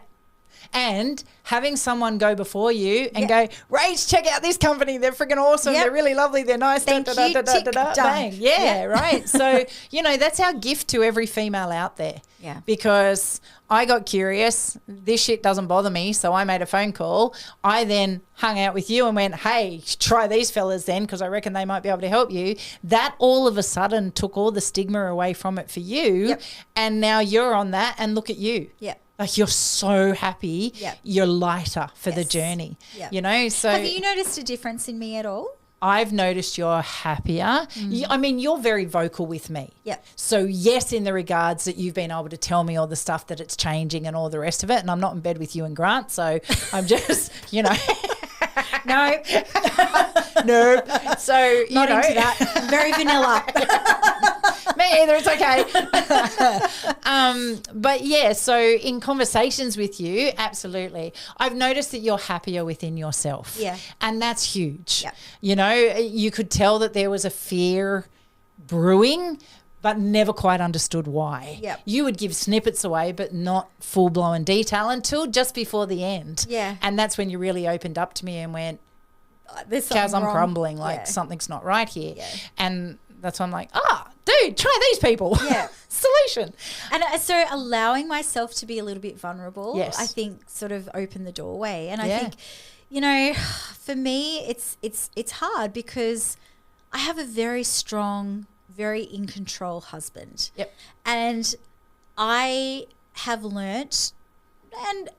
Speaker 1: And having someone go before you and go, Rach, check out this company. They're freaking awesome.
Speaker 2: Yep.
Speaker 1: They're really lovely. They're nice.
Speaker 2: Thank you. Tick, done.
Speaker 1: Bang. Yeah, right. So, you know, that's our gift to every female out there.
Speaker 2: Yeah.
Speaker 1: Because I got curious. This shit doesn't bother me. So I made a phone call. I then hung out with you and went, hey, try these fellas then, because I reckon they might be able to help you. That all of a sudden took all the stigma away from it for you.
Speaker 2: Yep.
Speaker 1: And now you're on that, and look at you.
Speaker 2: Yeah.
Speaker 1: Like, you're so happy.
Speaker 2: Yep.
Speaker 1: You're lighter for the
Speaker 2: Yes.
Speaker 1: journey.
Speaker 2: Yep.
Speaker 1: You know, so
Speaker 2: Have you noticed a difference in me at all?
Speaker 1: I've noticed you're happier. I mean, you're very vocal with me.
Speaker 2: Yep.
Speaker 1: So yes, in the regards that you've been able to tell me all the stuff that it's changing and all the rest of it. And I'm not in bed with you and Grant, so I'm just, you know.
Speaker 2: No.
Speaker 1: No. So, you
Speaker 2: Not
Speaker 1: know.
Speaker 2: into that. Very vanilla.
Speaker 1: Me either, it's okay. But yeah, so in conversations with you, absolutely. I've noticed that you're happier within yourself.
Speaker 2: Yeah.
Speaker 1: And that's huge.
Speaker 2: Yep.
Speaker 1: You know, you could tell that there was a fear brewing, but never quite understood why.
Speaker 2: Yep.
Speaker 1: You would give snippets away, but not full-blown detail until just before the end.
Speaker 2: Yeah.
Speaker 1: And that's when you really opened up to me and went,
Speaker 2: There's
Speaker 1: Kaz,
Speaker 2: something
Speaker 1: I'm
Speaker 2: wrong.
Speaker 1: crumbling, like
Speaker 2: Yeah.
Speaker 1: something's not right here.
Speaker 2: Yeah.
Speaker 1: And that's when I'm like, dude, try these people.
Speaker 2: Yeah.
Speaker 1: Solution.
Speaker 2: And so allowing myself to be a little bit vulnerable,
Speaker 1: Yes.
Speaker 2: I think sort of opened the doorway. And I
Speaker 1: Yeah.
Speaker 2: think, you know, for me, it's hard because I have a very strong, very in control husband.
Speaker 1: Yep.
Speaker 2: And I have learnt,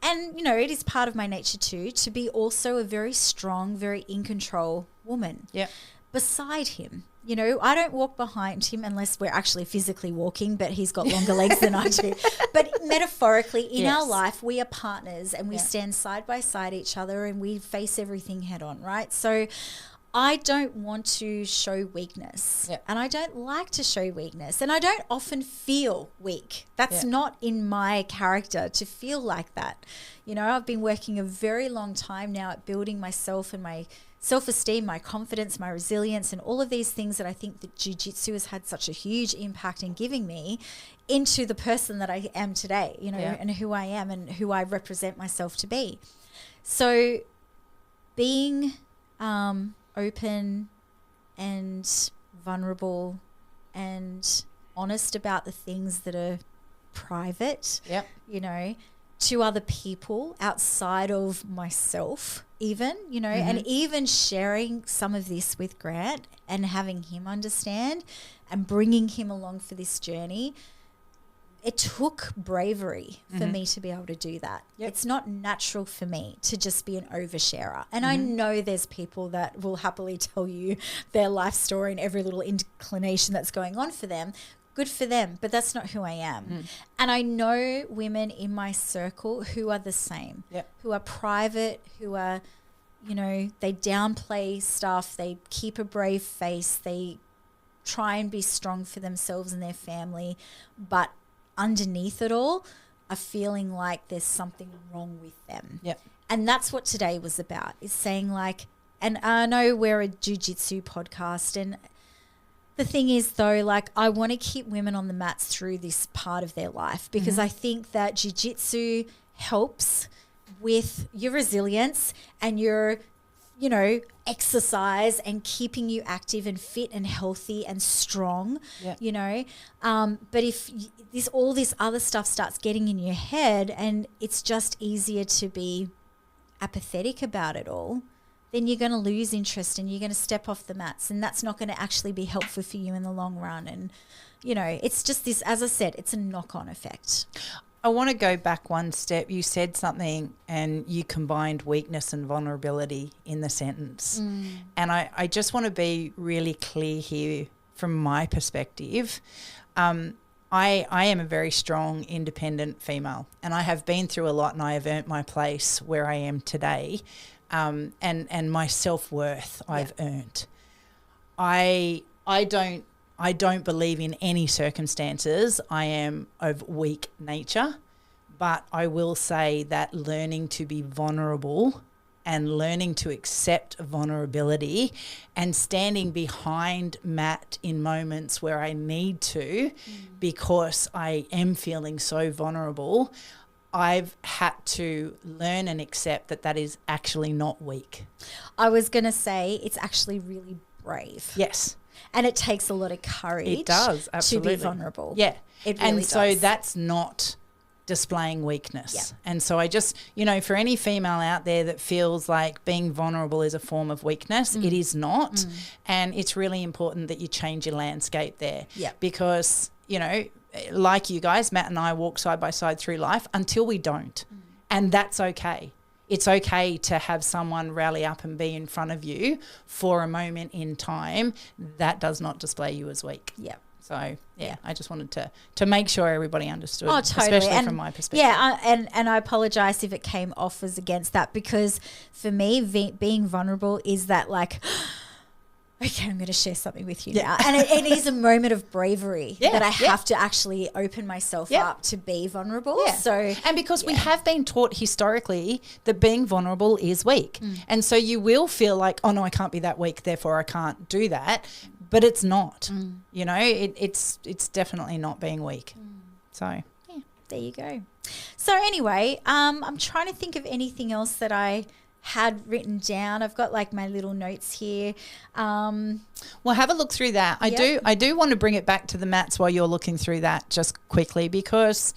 Speaker 2: and you know, it is part of my nature too, to be also a very strong, very in control woman.
Speaker 1: Yep.
Speaker 2: Beside him. You know, I don't walk behind him unless we're actually physically walking, but he's got longer legs than I do. But metaphorically, in
Speaker 1: Yes.
Speaker 2: our life, we are partners and we
Speaker 1: Yeah.
Speaker 2: stand side by side each other and we face everything head on, right? So I don't want to show weakness.
Speaker 1: Yeah.
Speaker 2: And I don't like to show weakness. And I don't often feel weak. That's
Speaker 1: Yeah.
Speaker 2: not in my character to feel like that. You know, I've been working a very long time now at building myself and my self-esteem, my confidence, my resilience, and all of these things that I think that jiu-jitsu has had such a huge impact in giving me into the person that I am today, you know,
Speaker 1: Yeah.
Speaker 2: and who I am and who I represent myself to be. So being open and vulnerable and honest about the things that are private,
Speaker 1: Yep.
Speaker 2: you know, to other people outside of myself even, you know, and even sharing some of this with Grant and having him understand and bringing him along for this journey. It took bravery for me to be able to do that.
Speaker 1: Yep.
Speaker 2: It's not natural for me to just be an oversharer. And I know there's people that will happily tell you their life story and every little inclination that's going on for them. Good for them, but that's not who I am. And I know women in my circle who are the same,
Speaker 1: Yep.
Speaker 2: who are private, who are, you know, they downplay stuff, they keep a brave face, they try and be strong for themselves and their family, but underneath it all are feeling like there's something wrong with them.
Speaker 1: Yep.
Speaker 2: And that's what today was about, is saying like, and I know we're a jiu-jitsu podcast, and the thing is though, like, I want to keep women on the mats through this part of their life because I think that jiu-jitsu helps with your resilience and your you know, exercise and keeping you active and fit and healthy and strong, you know. But if all this other stuff starts getting in your head and it's just easier to be apathetic about it all, then you're going to lose interest and you're going to step off the mats, and that's not going to actually be helpful for you in the long run. And, you know, it's just this, as I said, it's a knock-on effect.
Speaker 1: I want to go back one step. You said something and you combined weakness and vulnerability in the sentence. And I just want to be really clear here from my perspective. I am a very strong, independent female, and I have been through a lot, and I have earned my place where I am today. And my self-worth I've earned. I don't believe in any circumstances I am of weak nature, but I will say that learning to be vulnerable and learning to accept vulnerability and standing behind Matt in moments where I need to because I am feeling so vulnerable, I've had to learn and accept that that is actually not weak.
Speaker 2: I was going to say it's actually really brave.
Speaker 1: Yes.
Speaker 2: And it takes a lot of courage.
Speaker 1: It does, absolutely.
Speaker 2: To be vulnerable.
Speaker 1: Yeah.
Speaker 2: It really
Speaker 1: and so
Speaker 2: does.
Speaker 1: that's not displaying weakness.
Speaker 2: Yeah.
Speaker 1: And so I just, you know, for any female out there that feels like being vulnerable is a form of weakness, it is not. And it's really important that you change your landscape there.
Speaker 2: Yeah.
Speaker 1: Because, you know, like you guys, Matt and I walk side by side through life until we don't. And that's okay. It's okay to have someone rally up and be in front of you for a moment in time. That does not display you as weak.
Speaker 2: Yeah.
Speaker 1: So, yeah, I just wanted to make sure everybody understood,
Speaker 2: Oh, totally.
Speaker 1: especially
Speaker 2: And
Speaker 1: from my perspective.
Speaker 2: Yeah, and I apologise if it came off as against that, because for me, being vulnerable is that like, okay, I'm going to share something with you now. And it is a moment of bravery that I have to actually open myself up to be vulnerable.
Speaker 1: Yeah.
Speaker 2: So,
Speaker 1: and because we have been taught historically that being vulnerable is weak. And so you will feel like, oh, no, I can't be that weak, therefore I can't do that. But it's not. You know, it's definitely not being weak. So,
Speaker 2: yeah, there you go. So anyway, I'm trying to think of anything else that I had written down. I've got like my little notes here.
Speaker 1: well, have a look through that. I do want to bring it back to the mats while you're looking through that just quickly, because,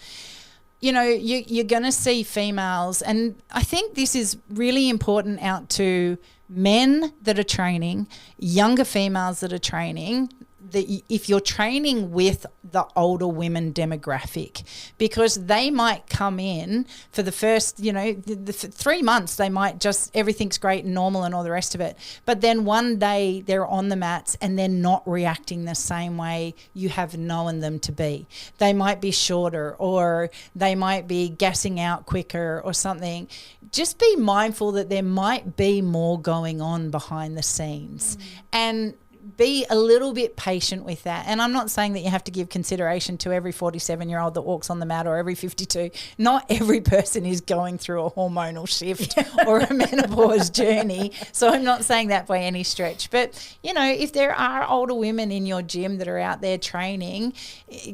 Speaker 1: you know, you're going to see females, and I think this is really important out to men that are training, younger females that are training, that if you're training with the older women demographic, because they might come in for the first, you know, the 3 months, they might just, everything's great and normal and all the rest of it. But then one day they're on the mats and they're not reacting the same way you have known them to be. They might be shorter, or they might be gassing out quicker or something. Just be mindful that there might be more going on behind the scenes. And be a little bit patient with that. And I'm not saying that you have to give consideration to every 47-year-old that walks on the mat, or every 52. Not every person is going through a hormonal shift or a menopause journey. So I'm not saying that by any stretch. But, you know, if there are older women in your gym that are out there training,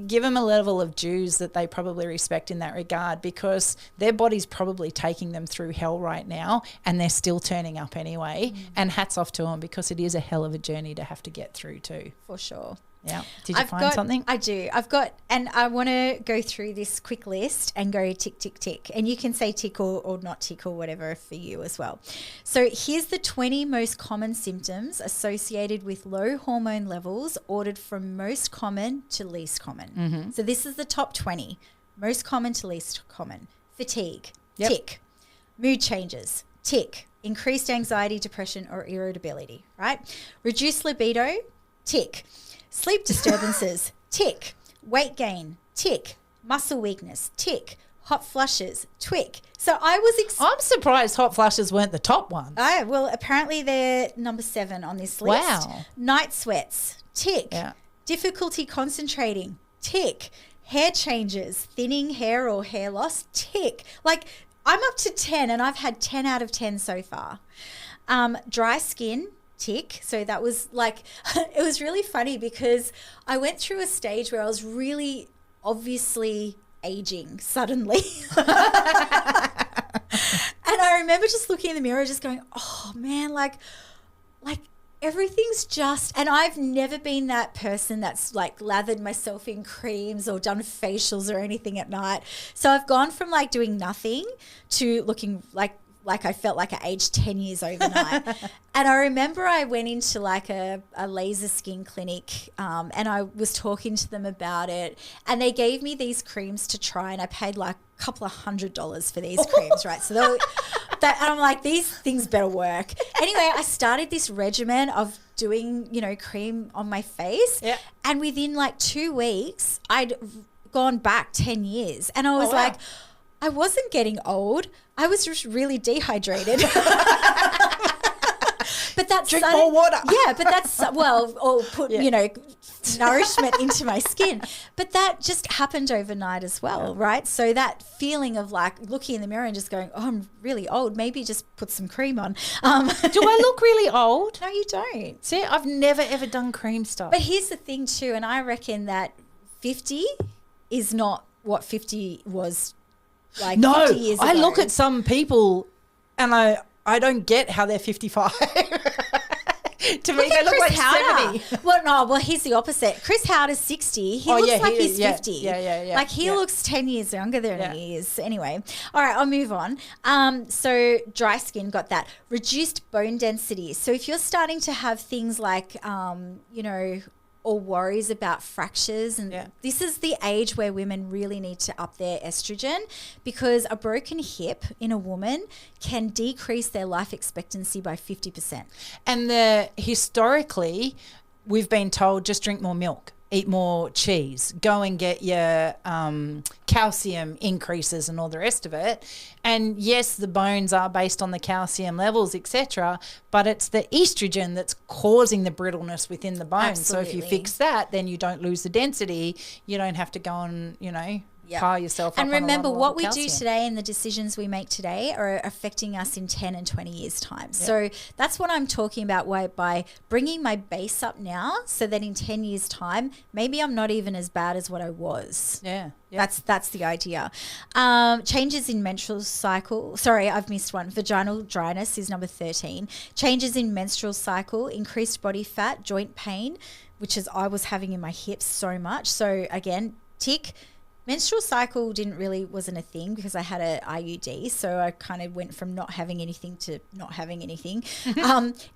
Speaker 1: give them a level of dues that they probably respect in that regard, because their body's probably taking them through hell right now and they're still turning up anyway. And hats off to them, because it is a hell of a journey to have to get through too.
Speaker 2: For sure.
Speaker 1: Yeah. Did you find something?
Speaker 2: I do. And I want to go through this quick list and go tick, tick, tick. And you can say tick or not tick or whatever for you as well. So here's the 20 most common symptoms associated with low hormone levels, ordered from most common to least common. So this is the top 20. Most common to least common. Fatigue, tick. Mood changes, tick. Increased anxiety, depression, or irritability, right? Reduced libido, tick. Sleep disturbances, tick. Weight gain, tick. Muscle weakness, tick. Hot flushes, tick. So I was...
Speaker 1: I'm surprised hot flushes weren't the top one.
Speaker 2: Well, apparently they're number 7 on this list.
Speaker 1: Wow.
Speaker 2: Night sweats, tick.
Speaker 1: Yeah.
Speaker 2: Difficulty concentrating, tick. Hair changes, thinning hair or hair loss, tick. Like... I'm up to 10, and I've had 10 out of 10 so far. Dry skin, tick. So that was like, it was really funny, because I went through a stage where I was really obviously aging suddenly. And I I remember just looking in the mirror, just going, oh man, like everything's just, and I've never been that person that's like lathered myself in creams or done facials or anything at night. So I've gone from like doing nothing to looking like I felt like I aged 10 years overnight. And I remember I went into like a laser skin clinic and I was talking to them about it, and they gave me these creams to try, and I paid like a couple of $100 for these creams, right? So and I'm like, these things better work. Anyway, I started this regimen of doing, cream on my face.
Speaker 1: Yeah.
Speaker 2: And within like 2 weeks, I'd gone back 10 years. And I was like, I wasn't getting old. I was just really dehydrated. But that's
Speaker 1: drink more water.
Speaker 2: Yeah, but that's or put nourishment into my skin. But that just happened overnight as well, right? So that feeling of like looking in the mirror and just going, oh, I'm really old. Maybe just put some cream on.
Speaker 1: Do I look really old?
Speaker 2: No, you don't.
Speaker 1: See, I've never ever done cream stuff.
Speaker 2: But here's the thing too, and I reckon that 50 is not what 50 was like 50 years ago.
Speaker 1: I look at some people and I don't get how they're 55. To me, they look like 70.
Speaker 2: Well, he's the opposite. Chris Howard's 60. He looks like he's 50.
Speaker 1: Yeah.
Speaker 2: Like he looks 10 years younger than he is. Anyway, all right, I'll move on. So dry skin, got that. Reduced bone density. So if you're starting to have things like, or worries about fractures, and this is the age where women really need to up their estrogen, because a broken hip in a woman can decrease their life expectancy by 50%.
Speaker 1: And historically, we've been told just drink more milk, eat more cheese, go and get your calcium increases and all the rest of it. And yes, the bones are based on the calcium levels, etc., but it's the estrogen that's causing the brittleness within the bones.
Speaker 2: Absolutely.
Speaker 1: So if you fix that, then you don't lose the density. You don't have to go and, pile yourself up.
Speaker 2: And remember,
Speaker 1: on a
Speaker 2: what we
Speaker 1: calcium.
Speaker 2: do today and the decisions we make today are affecting us in 10 and 20 years' time. So that's what I'm talking about, by bringing my base up now, so that in 10 years' time, maybe I'm not even as bad as what I was.
Speaker 1: Yeah.
Speaker 2: That's the idea. Changes in menstrual cycle. Sorry, I've missed one. Vaginal dryness is number 13. Changes in menstrual cycle, increased body fat, joint pain, which is I was having in my hips so much. So again, tick. Menstrual cycle wasn't a thing because I had a IUD, so I kind of went from not having anything to not having anything.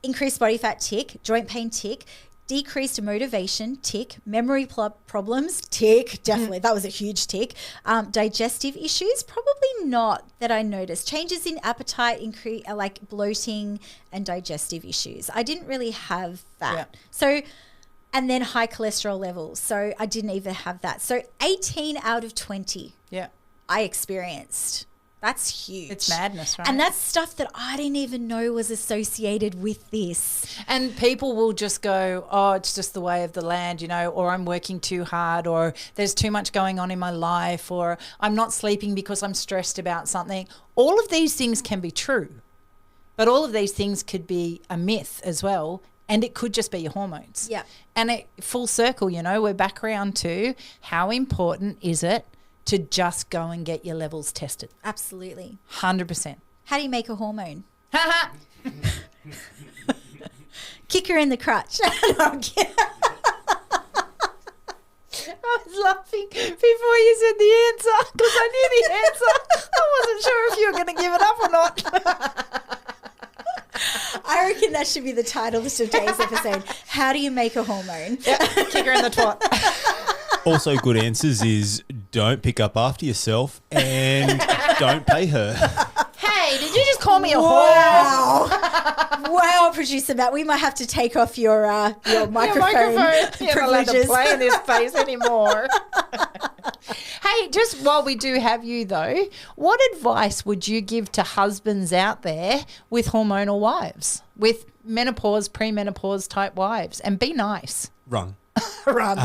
Speaker 2: Increased body fat, tick. Joint pain, tick. Decreased motivation, tick. Memory problems, tick. Definitely, that was a huge tick. Digestive issues, probably not that I noticed. Changes in appetite, like bloating and digestive issues. I didn't really have that. Yeah. So. And then high cholesterol levels. So I didn't even have that. So 18 out of 20 I experienced. That's huge.
Speaker 1: It's madness, right?
Speaker 2: And that's stuff that I didn't even know was associated with this.
Speaker 1: And people will just go, oh, it's just the way of the land, or I'm working too hard, or there's too much going on in my life, or I'm not sleeping because I'm stressed about something. All of these things can be true, but all of these things could be a myth as well. And it could just be your hormones.
Speaker 2: Yeah.
Speaker 1: And full circle, we're back around to how important is it to just go and get your levels tested?
Speaker 2: Absolutely.
Speaker 1: 100%.
Speaker 2: How do you make a hormone? Kick her in the crotch. No, I'm kidding.
Speaker 1: I was laughing before you said the answer because I knew the answer. I wasn't sure if you were going to give it up or not.
Speaker 2: I reckon that should be the title of today's episode. How do you make a hormone?
Speaker 1: Kick her in the twat.
Speaker 3: Also, good answers is don't pick up after yourself and don't pay her.
Speaker 1: Hey, did you just call me a
Speaker 2: whore? Wow, producer Matt, we might have to take off your microphone.
Speaker 1: You're not allowed to play in this space anymore. Hey, just while we do have you though, what advice would you give to husbands out there with hormonal wives, with menopause, premenopause type wives? And be nice.
Speaker 3: Run.
Speaker 1: Run.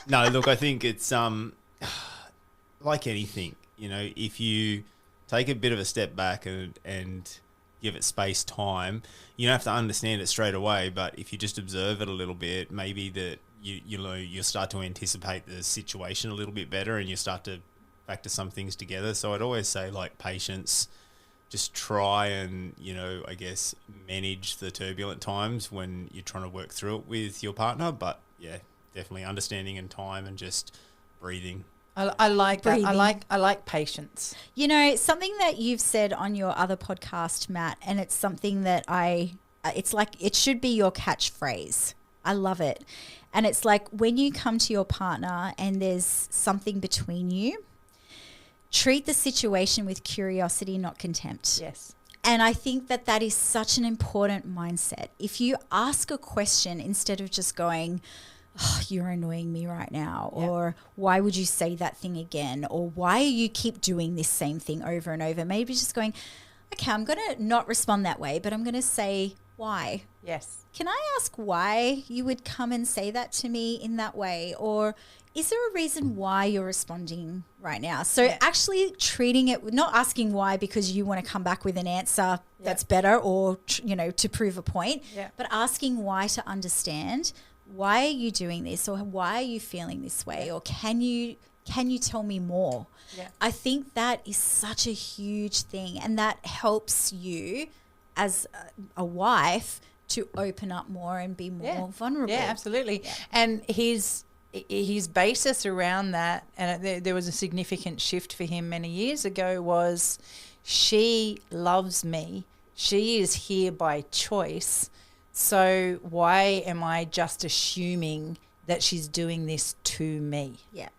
Speaker 3: No, look, I think it's like anything, if you take a bit of a step back and give it space, time, you don't have to understand it straight away, but if you just observe it a little bit, maybe that you'll start to anticipate the situation a little bit better and you start to factor some things together. So I'd always say, like, patience, just try and, I guess manage the turbulent times when you're trying to work through it with your partner. But yeah, definitely understanding and time and just breathing.
Speaker 1: I like that.
Speaker 2: Breathing.
Speaker 1: I like patience.
Speaker 2: Something that you've said on your other podcast, Matt, and it's something that it's like it should be your catchphrase. I love it. And it's like when you come to your partner and there's something between you, treat the situation with curiosity, not contempt.
Speaker 1: Yes.
Speaker 2: And I think that is such an important mindset. If you ask a question instead of just going, oh, you're annoying me right now, or why would you say that thing again, or why you keep doing this same thing over and over, maybe just going, okay, I'm going to not respond that way, but I'm going to say why.
Speaker 1: Yes.
Speaker 2: Can I ask why you would come and say that to me in that way? Or is there a reason why you're responding right now? So actually treating it, not asking why because you want to come back with an answer that's better or, to prove a point, but asking why to understand, why are you doing this, or why are you feeling this way, or can you tell me more? Yeah. I think that is such a huge thing, and that helps you as a wife to open up more and be more vulnerable.
Speaker 1: Yeah, absolutely. Yeah. And his basis around that, and there was a significant shift for him many years ago, was she loves me. She is here by choice. So why am I just assuming that she's doing this to me?
Speaker 2: Yeah.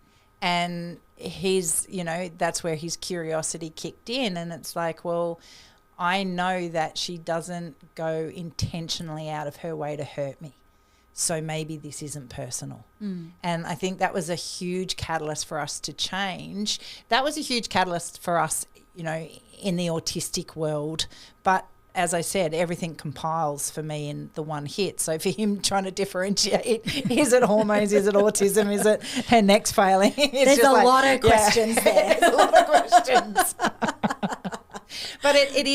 Speaker 1: And that's where his curiosity kicked in. And it's like, well, I know that she doesn't go intentionally out of her way to hurt me. So maybe this isn't personal. And I think that was a huge catalyst for us to change. That was a huge catalyst for us, in the autistic world. But as I said, everything compiles for me in the one hit. So for him trying to differentiate, is it hormones, is it autism, is it her neck's failing?
Speaker 2: There's a lot of questions there.
Speaker 1: There's a lot of questions. But it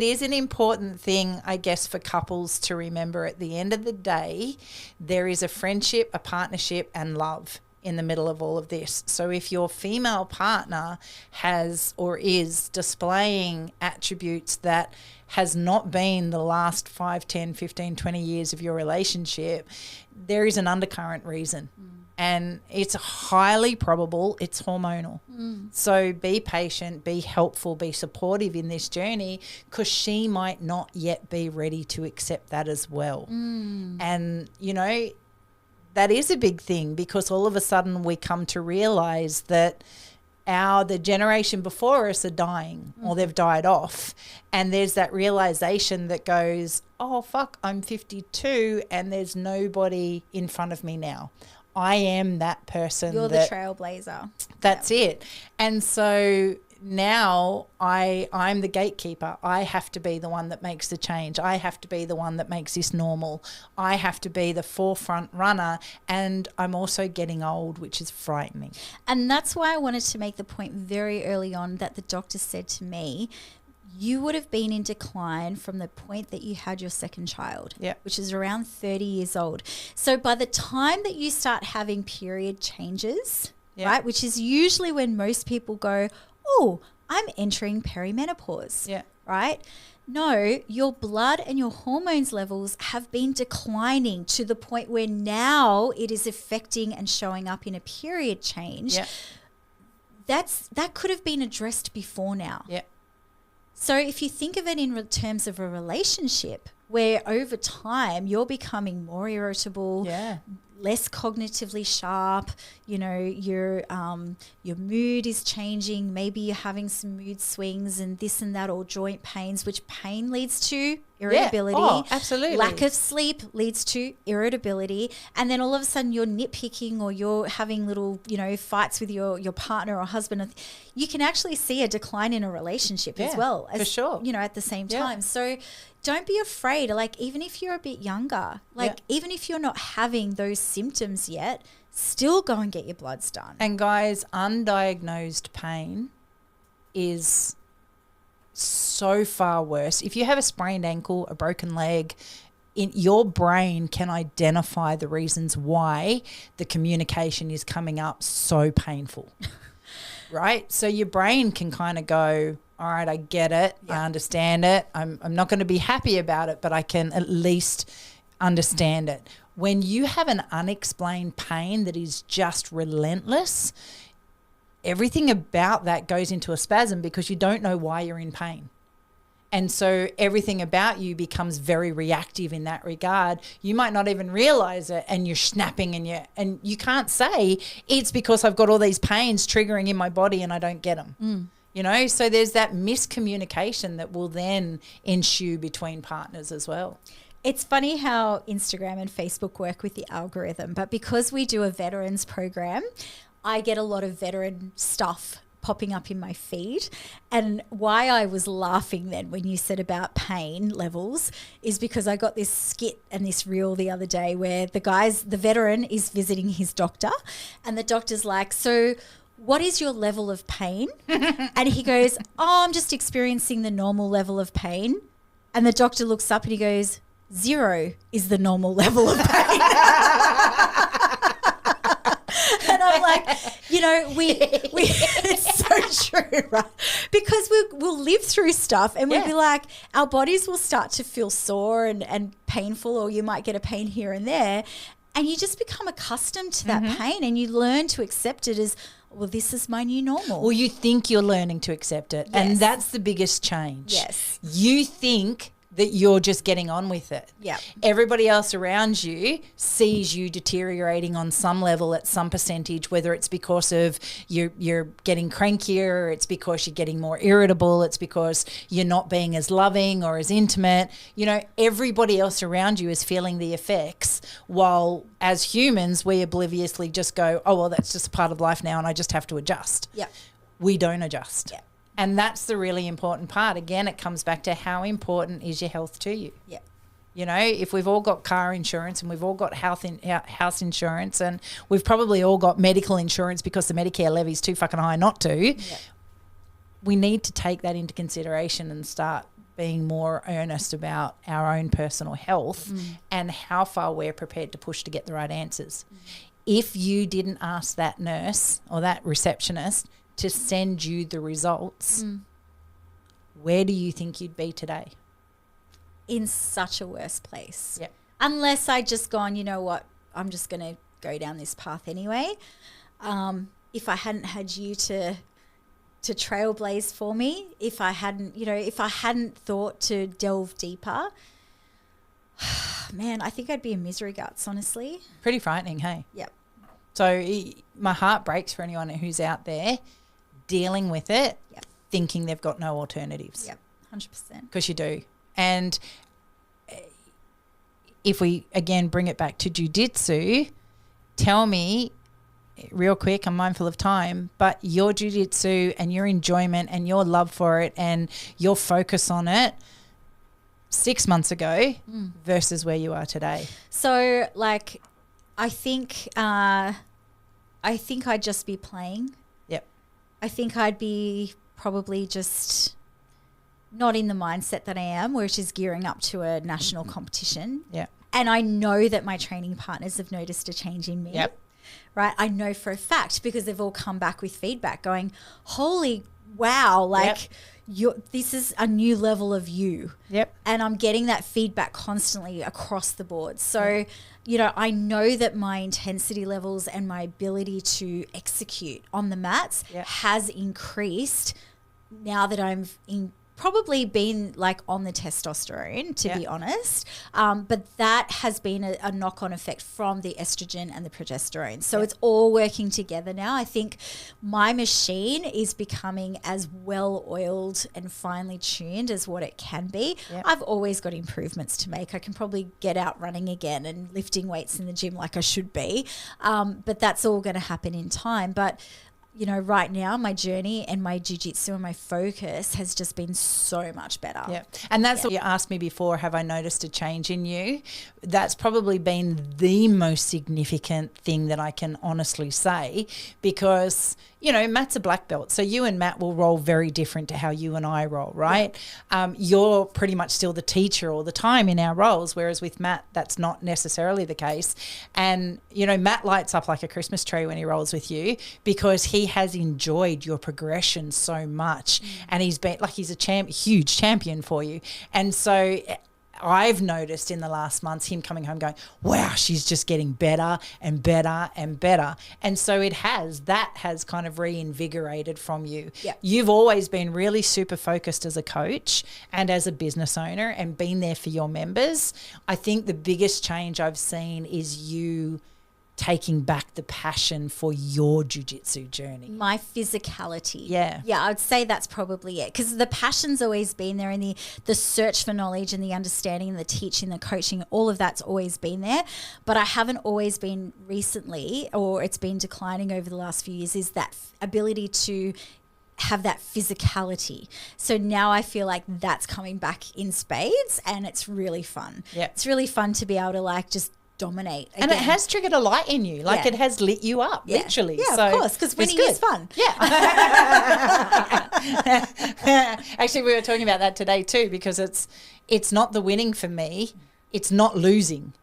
Speaker 1: is an important thing, I guess, for couples to remember. At the end of the day, there is a friendship, a partnership, and love in the middle of all of this. So if your female partner has or is displaying attributes that has not been the last 5, 10, 15, 20 years of your relationship, there is an undercurrent reason. And it's highly probable it's hormonal. So be patient, be helpful, be supportive in this journey, because she might not yet be ready to accept that as well. And, that is a big thing, because all of a sudden we come to realize that the generation before us are dying, or they've died off. And there's that realization that goes, oh, fuck, I'm 52 and there's nobody in front of me now. I am that person.
Speaker 2: You're the trailblazer.
Speaker 1: That's it. And so now I'm the gatekeeper. I have to be the one that makes the change. I have to be the one that makes this normal. I have to be the forefront runner. And I'm also getting old, which is frightening.
Speaker 2: And that's why I wanted to make the point very early on that the doctor said to me, you would have been in decline from the point that you had your second child, which is around 30 years old. So by the time that you start having period changes, right, which is usually when most people go, oh, I'm entering perimenopause, right? No, your blood and your hormones levels have been declining to the point where now it is affecting and showing up in a period change. That could have been addressed before now. So if you think of it in terms of a relationship where over time you're becoming more irritable, less cognitively sharp, your mood is changing, maybe you're having some mood swings and this and that, or joint pains, which pain leads to irritability.
Speaker 1: Oh, absolutely.
Speaker 2: Lack of sleep leads to irritability. And then all of a sudden you're nitpicking, or you're having little, fights with your partner or husband. You can actually see a decline in a relationship as well.
Speaker 1: For sure.
Speaker 2: At the same time. So don't be afraid. Like, even if you're a bit younger, even if you're not having those symptoms yet, still go and get your bloods done.
Speaker 1: And guys, undiagnosed pain is so far worse. If you have a sprained ankle, a broken leg, your brain can identify the reasons why the communication is coming up so painful. Right? So your brain can kind of go, all right, I get it.
Speaker 2: Yeah.
Speaker 1: I understand it. I'm not going to be happy about it, but I can at least understand it. When you have an unexplained pain that is just relentless, everything about that goes into a spasm because you don't know why you're in pain. And so everything about you becomes very reactive in that regard. You might not even realize it, and you're snapping, and you can't say it's because I've got all these pains triggering in my body and I don't get them. You know, so there's that miscommunication that will then ensue between partners as well.
Speaker 2: It's funny how Instagram and Facebook work with the algorithm, but because we do a veterans program, I get a lot of veteran stuff popping up in my feed. And why I was laughing then when you said about pain levels is because I got this skit and this reel the other day where the veteran is visiting his doctor, and the doctor's like, so what is your level of pain? And he goes, oh, I'm just experiencing the normal level of pain. And the doctor looks up and he goes, 0 is the normal level of pain. And I'm like, you know, we it's so true, right? Because we'll live through stuff and we'll be like, our bodies will start to feel sore and painful, or you might get a pain here and there. And you just become accustomed to that pain, and you learn to accept it as, well, this is my new normal.
Speaker 1: Well, you think you're learning to accept it.
Speaker 2: Yes.
Speaker 1: And that's the biggest change.
Speaker 2: Yes.
Speaker 1: You think that you're just getting on with it.
Speaker 2: Yeah.
Speaker 1: Everybody else around you sees you deteriorating on some level at some percentage, whether it's because of you're getting crankier, it's because you're getting more irritable, it's because you're not being as loving or as intimate. You know, everybody else around you is feeling the effects, while as humans, we obliviously just go, oh, well, that's just a part of life now and I just have to adjust.
Speaker 2: Yeah.
Speaker 1: We don't adjust.
Speaker 2: Yeah.
Speaker 1: And that's the really important part. Again, it comes back to how important is your health to you.
Speaker 2: Yeah.
Speaker 1: You know, if we've all got car insurance and we've all got house insurance, and we've probably all got medical insurance because the Medicare levy is too fucking high not to, we need to take that into consideration and start being more earnest about our own personal health and how far we're prepared to push to get the right answers. If you didn't ask that nurse or that receptionist to send you the results, where do you think you'd be today?
Speaker 2: In such a worse place.
Speaker 1: Yep.
Speaker 2: Unless I'd just gone, you know what, I'm just going to go down this path anyway. If I hadn't had you to trailblaze for me, if I hadn't thought to delve deeper, man, I think I'd be in misery guts, honestly.
Speaker 1: Pretty frightening, hey?
Speaker 2: Yep.
Speaker 1: So my heart breaks for anyone who's out there dealing with it, thinking they've got no alternatives.
Speaker 2: Yep, 100%.
Speaker 1: Because you do. And if we, again, bring it back to jiu-jitsu, tell me real quick, I'm mindful of time, but your jiu-jitsu and your enjoyment and your love for it and your focus on it 6 months ago versus where you are today.
Speaker 2: So, like, I think I'd just be playing.
Speaker 1: Yep.
Speaker 2: I think I'd be probably just not in the mindset that I am, which is gearing up to a national competition.
Speaker 1: Yeah.
Speaker 2: And I know that my training partners have noticed a change in me.
Speaker 1: Yep.
Speaker 2: Right? I know for a fact because they've all come back with feedback going, holy wow, like this is a new level of you.
Speaker 1: Yep.
Speaker 2: And I'm getting that feedback constantly across the board. So, you know, I know that my intensity levels and my ability to execute on the mats has increased now that I'm probably been like on the testosterone, to be honest. But that has been a knock-on effect from the estrogen and the progesterone. So it's all working together now. I think my machine is becoming as well-oiled and finely tuned as what it can be. I've always got improvements to make. I can probably get out running again and lifting weights in the gym like I should be. But that's all going to happen in time. But you know, right now my journey and my jiu-jitsu and my focus has just been so much better.
Speaker 1: Yeah. And that's what you asked me before, have I noticed a change in you? That's probably been the most significant thing that I can honestly say, because Matt's a black belt, so you and Matt will roll very different to how you and I roll, right? Yeah. You're pretty much still the teacher all the time in our roles, whereas with Matt, that's not necessarily the case. And, Matt lights up like a Christmas tree when he rolls with you because he has enjoyed your progression so much, and he's a huge champion for you. And so I've noticed in the last months him coming home going, wow, she's just getting better and better and better. And so that has kind of reinvigorated from you.
Speaker 2: Yeah.
Speaker 1: You've always been really super focused as a coach and as a business owner and been there for your members. I think the biggest change I've seen is you taking back the passion for your jiu-jitsu journey.
Speaker 2: My physicality.
Speaker 1: Yeah.
Speaker 2: Yeah, I would say that's probably it, because the passion's always been there, and the search for knowledge and the understanding and the teaching, the coaching, all of that's always been there. But I haven't always been recently, or it's been declining over the last few years, is that ability to have that physicality. So now I feel like that's coming back in spades, and it's really fun.
Speaker 1: Yeah.
Speaker 2: It's really fun to be able to just dominate again.
Speaker 1: And it has triggered a light in you. It has lit you up, literally.
Speaker 2: Yeah,
Speaker 1: so
Speaker 2: of course, because winning is fun.
Speaker 1: Yeah. Actually, we were talking about that today too, because it's not the winning for me, it's not losing.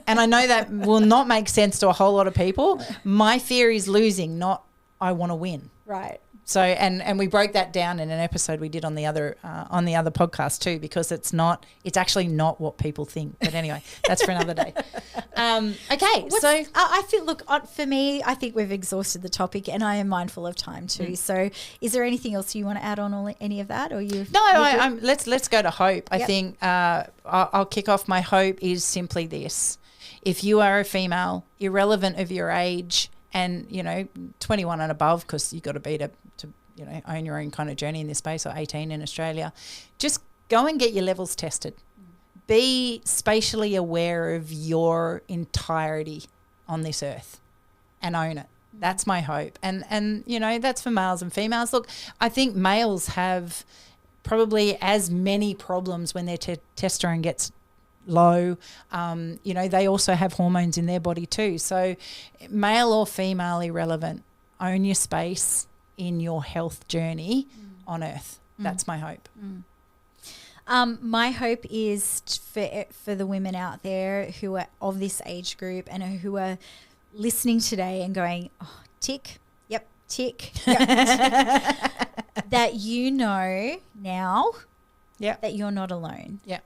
Speaker 1: And I know that will not make sense to a whole lot of people. My fear is losing, not I want to win.
Speaker 2: Right.
Speaker 1: So and we broke that down in an episode we did on the other podcast too, because it's actually not what people think. But anyway, that's for another day. Okay, so
Speaker 2: I feel, look, for me, I think we've exhausted the topic, and I am mindful of time too. So, is there anything else you want to add on any of that, or you?
Speaker 1: No, let's go to hope. I think I'll kick off. My hope is simply this: if you are a female, irrelevant of your age, and 21 and above, because you've got to be to own your own kind of journey in this space, or 18 in Australia, just go and get your levels tested. Be spatially aware of your entirety on this earth and own it. That's my hope. And that's for males and females. Look, I think males have probably as many problems when their testosterone gets low. They also have hormones in their body too. So male or female, irrelevant, own your space in your health journey on earth. That's my hope.
Speaker 2: My hope is for the women out there who are of this age group and who are listening today and going, oh, tick, yep, tick, yep. that now that you're not alone.
Speaker 1: Yeah.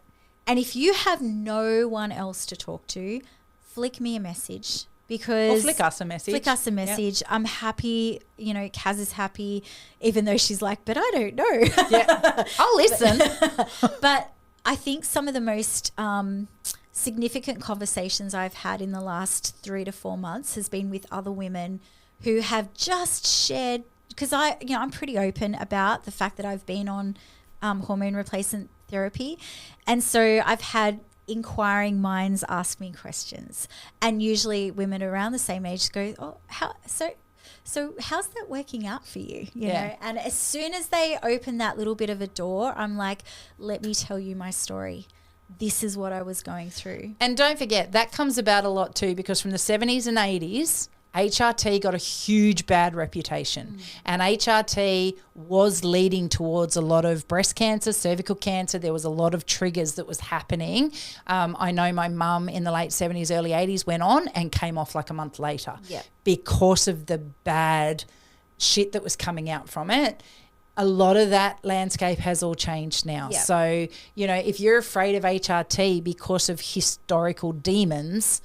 Speaker 2: And if you have no one else to talk to, flick me a message. Or
Speaker 1: flick us a message.
Speaker 2: Yep. I'm happy, Kaz is happy, even though she's like, but I don't know.
Speaker 1: Yeah, I'll listen.
Speaker 2: But I think some of the most significant conversations I've had in the last 3 to 4 months has been with other women who have just shared, because I'm pretty open about the fact that I've been on hormone replacement therapy. And so I've had inquiring minds ask me questions, and usually women around the same age go, oh, so how's that working out for you? You know? And as soon as they open that little bit of a door, I'm like, let me tell you my story. This is what I was going through.
Speaker 1: And don't forget, that comes about a lot too, because from the 70s and 80s, HRT got a huge bad reputation, and HRT was leading towards a lot of breast cancer, cervical cancer. There was a lot of triggers that was happening. I know my mum in the late 70s, early 80s went on and came off like a month later because of the bad shit that was coming out from it. A lot of that landscape has all changed now.
Speaker 2: Yep.
Speaker 1: So, if you're afraid of HRT because of historical demons,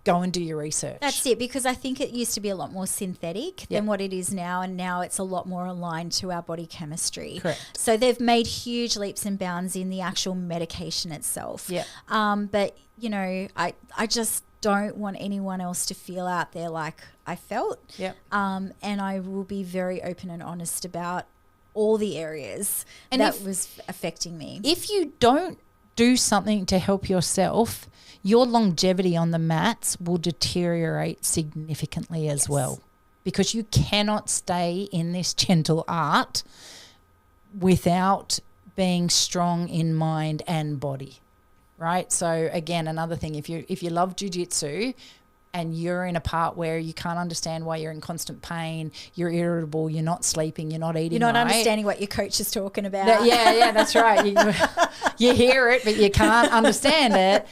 Speaker 1: go and do your research.
Speaker 2: That's it, because I think it used to be a lot more synthetic than what it is now, and now it's a lot more aligned to our body chemistry.
Speaker 1: Correct.
Speaker 2: So they've made huge leaps and bounds in the actual medication itself.
Speaker 1: Yeah.
Speaker 2: But, I just don't want anyone else to feel out there like I felt.
Speaker 1: Yep.
Speaker 2: And I will be very open and honest about all the areas was affecting me.
Speaker 1: If you don't do something to help yourself, your longevity on the mats will deteriorate significantly as well, because you cannot stay in this gentle art without being strong in mind and body, right? So again, another thing, if you love jiu-jitsu, and you're in a part where you can't understand why you're in constant pain, you're irritable, you're not sleeping, you're not eating,
Speaker 2: You're not
Speaker 1: right?
Speaker 2: understanding what your coach is talking about.
Speaker 1: Yeah, that's right. You hear it, but you can't understand it.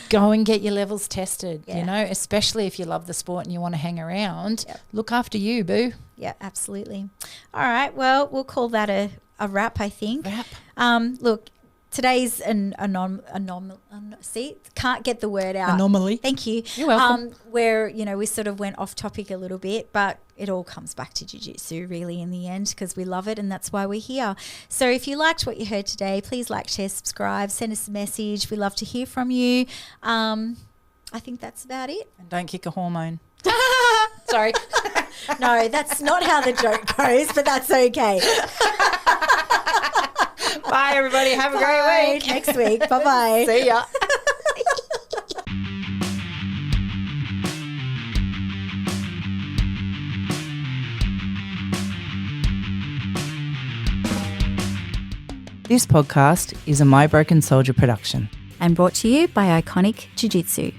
Speaker 1: Go and get your levels tested, especially if you love the sport and you want to hang around.
Speaker 2: Yep.
Speaker 1: Look after you, boo.
Speaker 2: Yeah, absolutely. All right. Well, we'll call that a wrap, I think. Look, today's an see, can't get the word out.
Speaker 1: Anomaly.
Speaker 2: Thank you.
Speaker 1: You're welcome.
Speaker 2: Where, we sort of went off topic a little bit, but it all comes back to jiu-jitsu really in the end, because we love it and that's why we're here. So if you liked what you heard today, please like, share, subscribe, send us a message. We love to hear from you. I think that's about it.
Speaker 1: And don't kick a hormone. Sorry.
Speaker 2: No, that's not how the joke goes, but that's okay.
Speaker 1: Bye, everybody. Have a great week.
Speaker 2: Next week. Bye-bye.
Speaker 1: See ya. This podcast is a My Broken Soldier production.
Speaker 2: And brought to you by Iconic Jiu-Jitsu.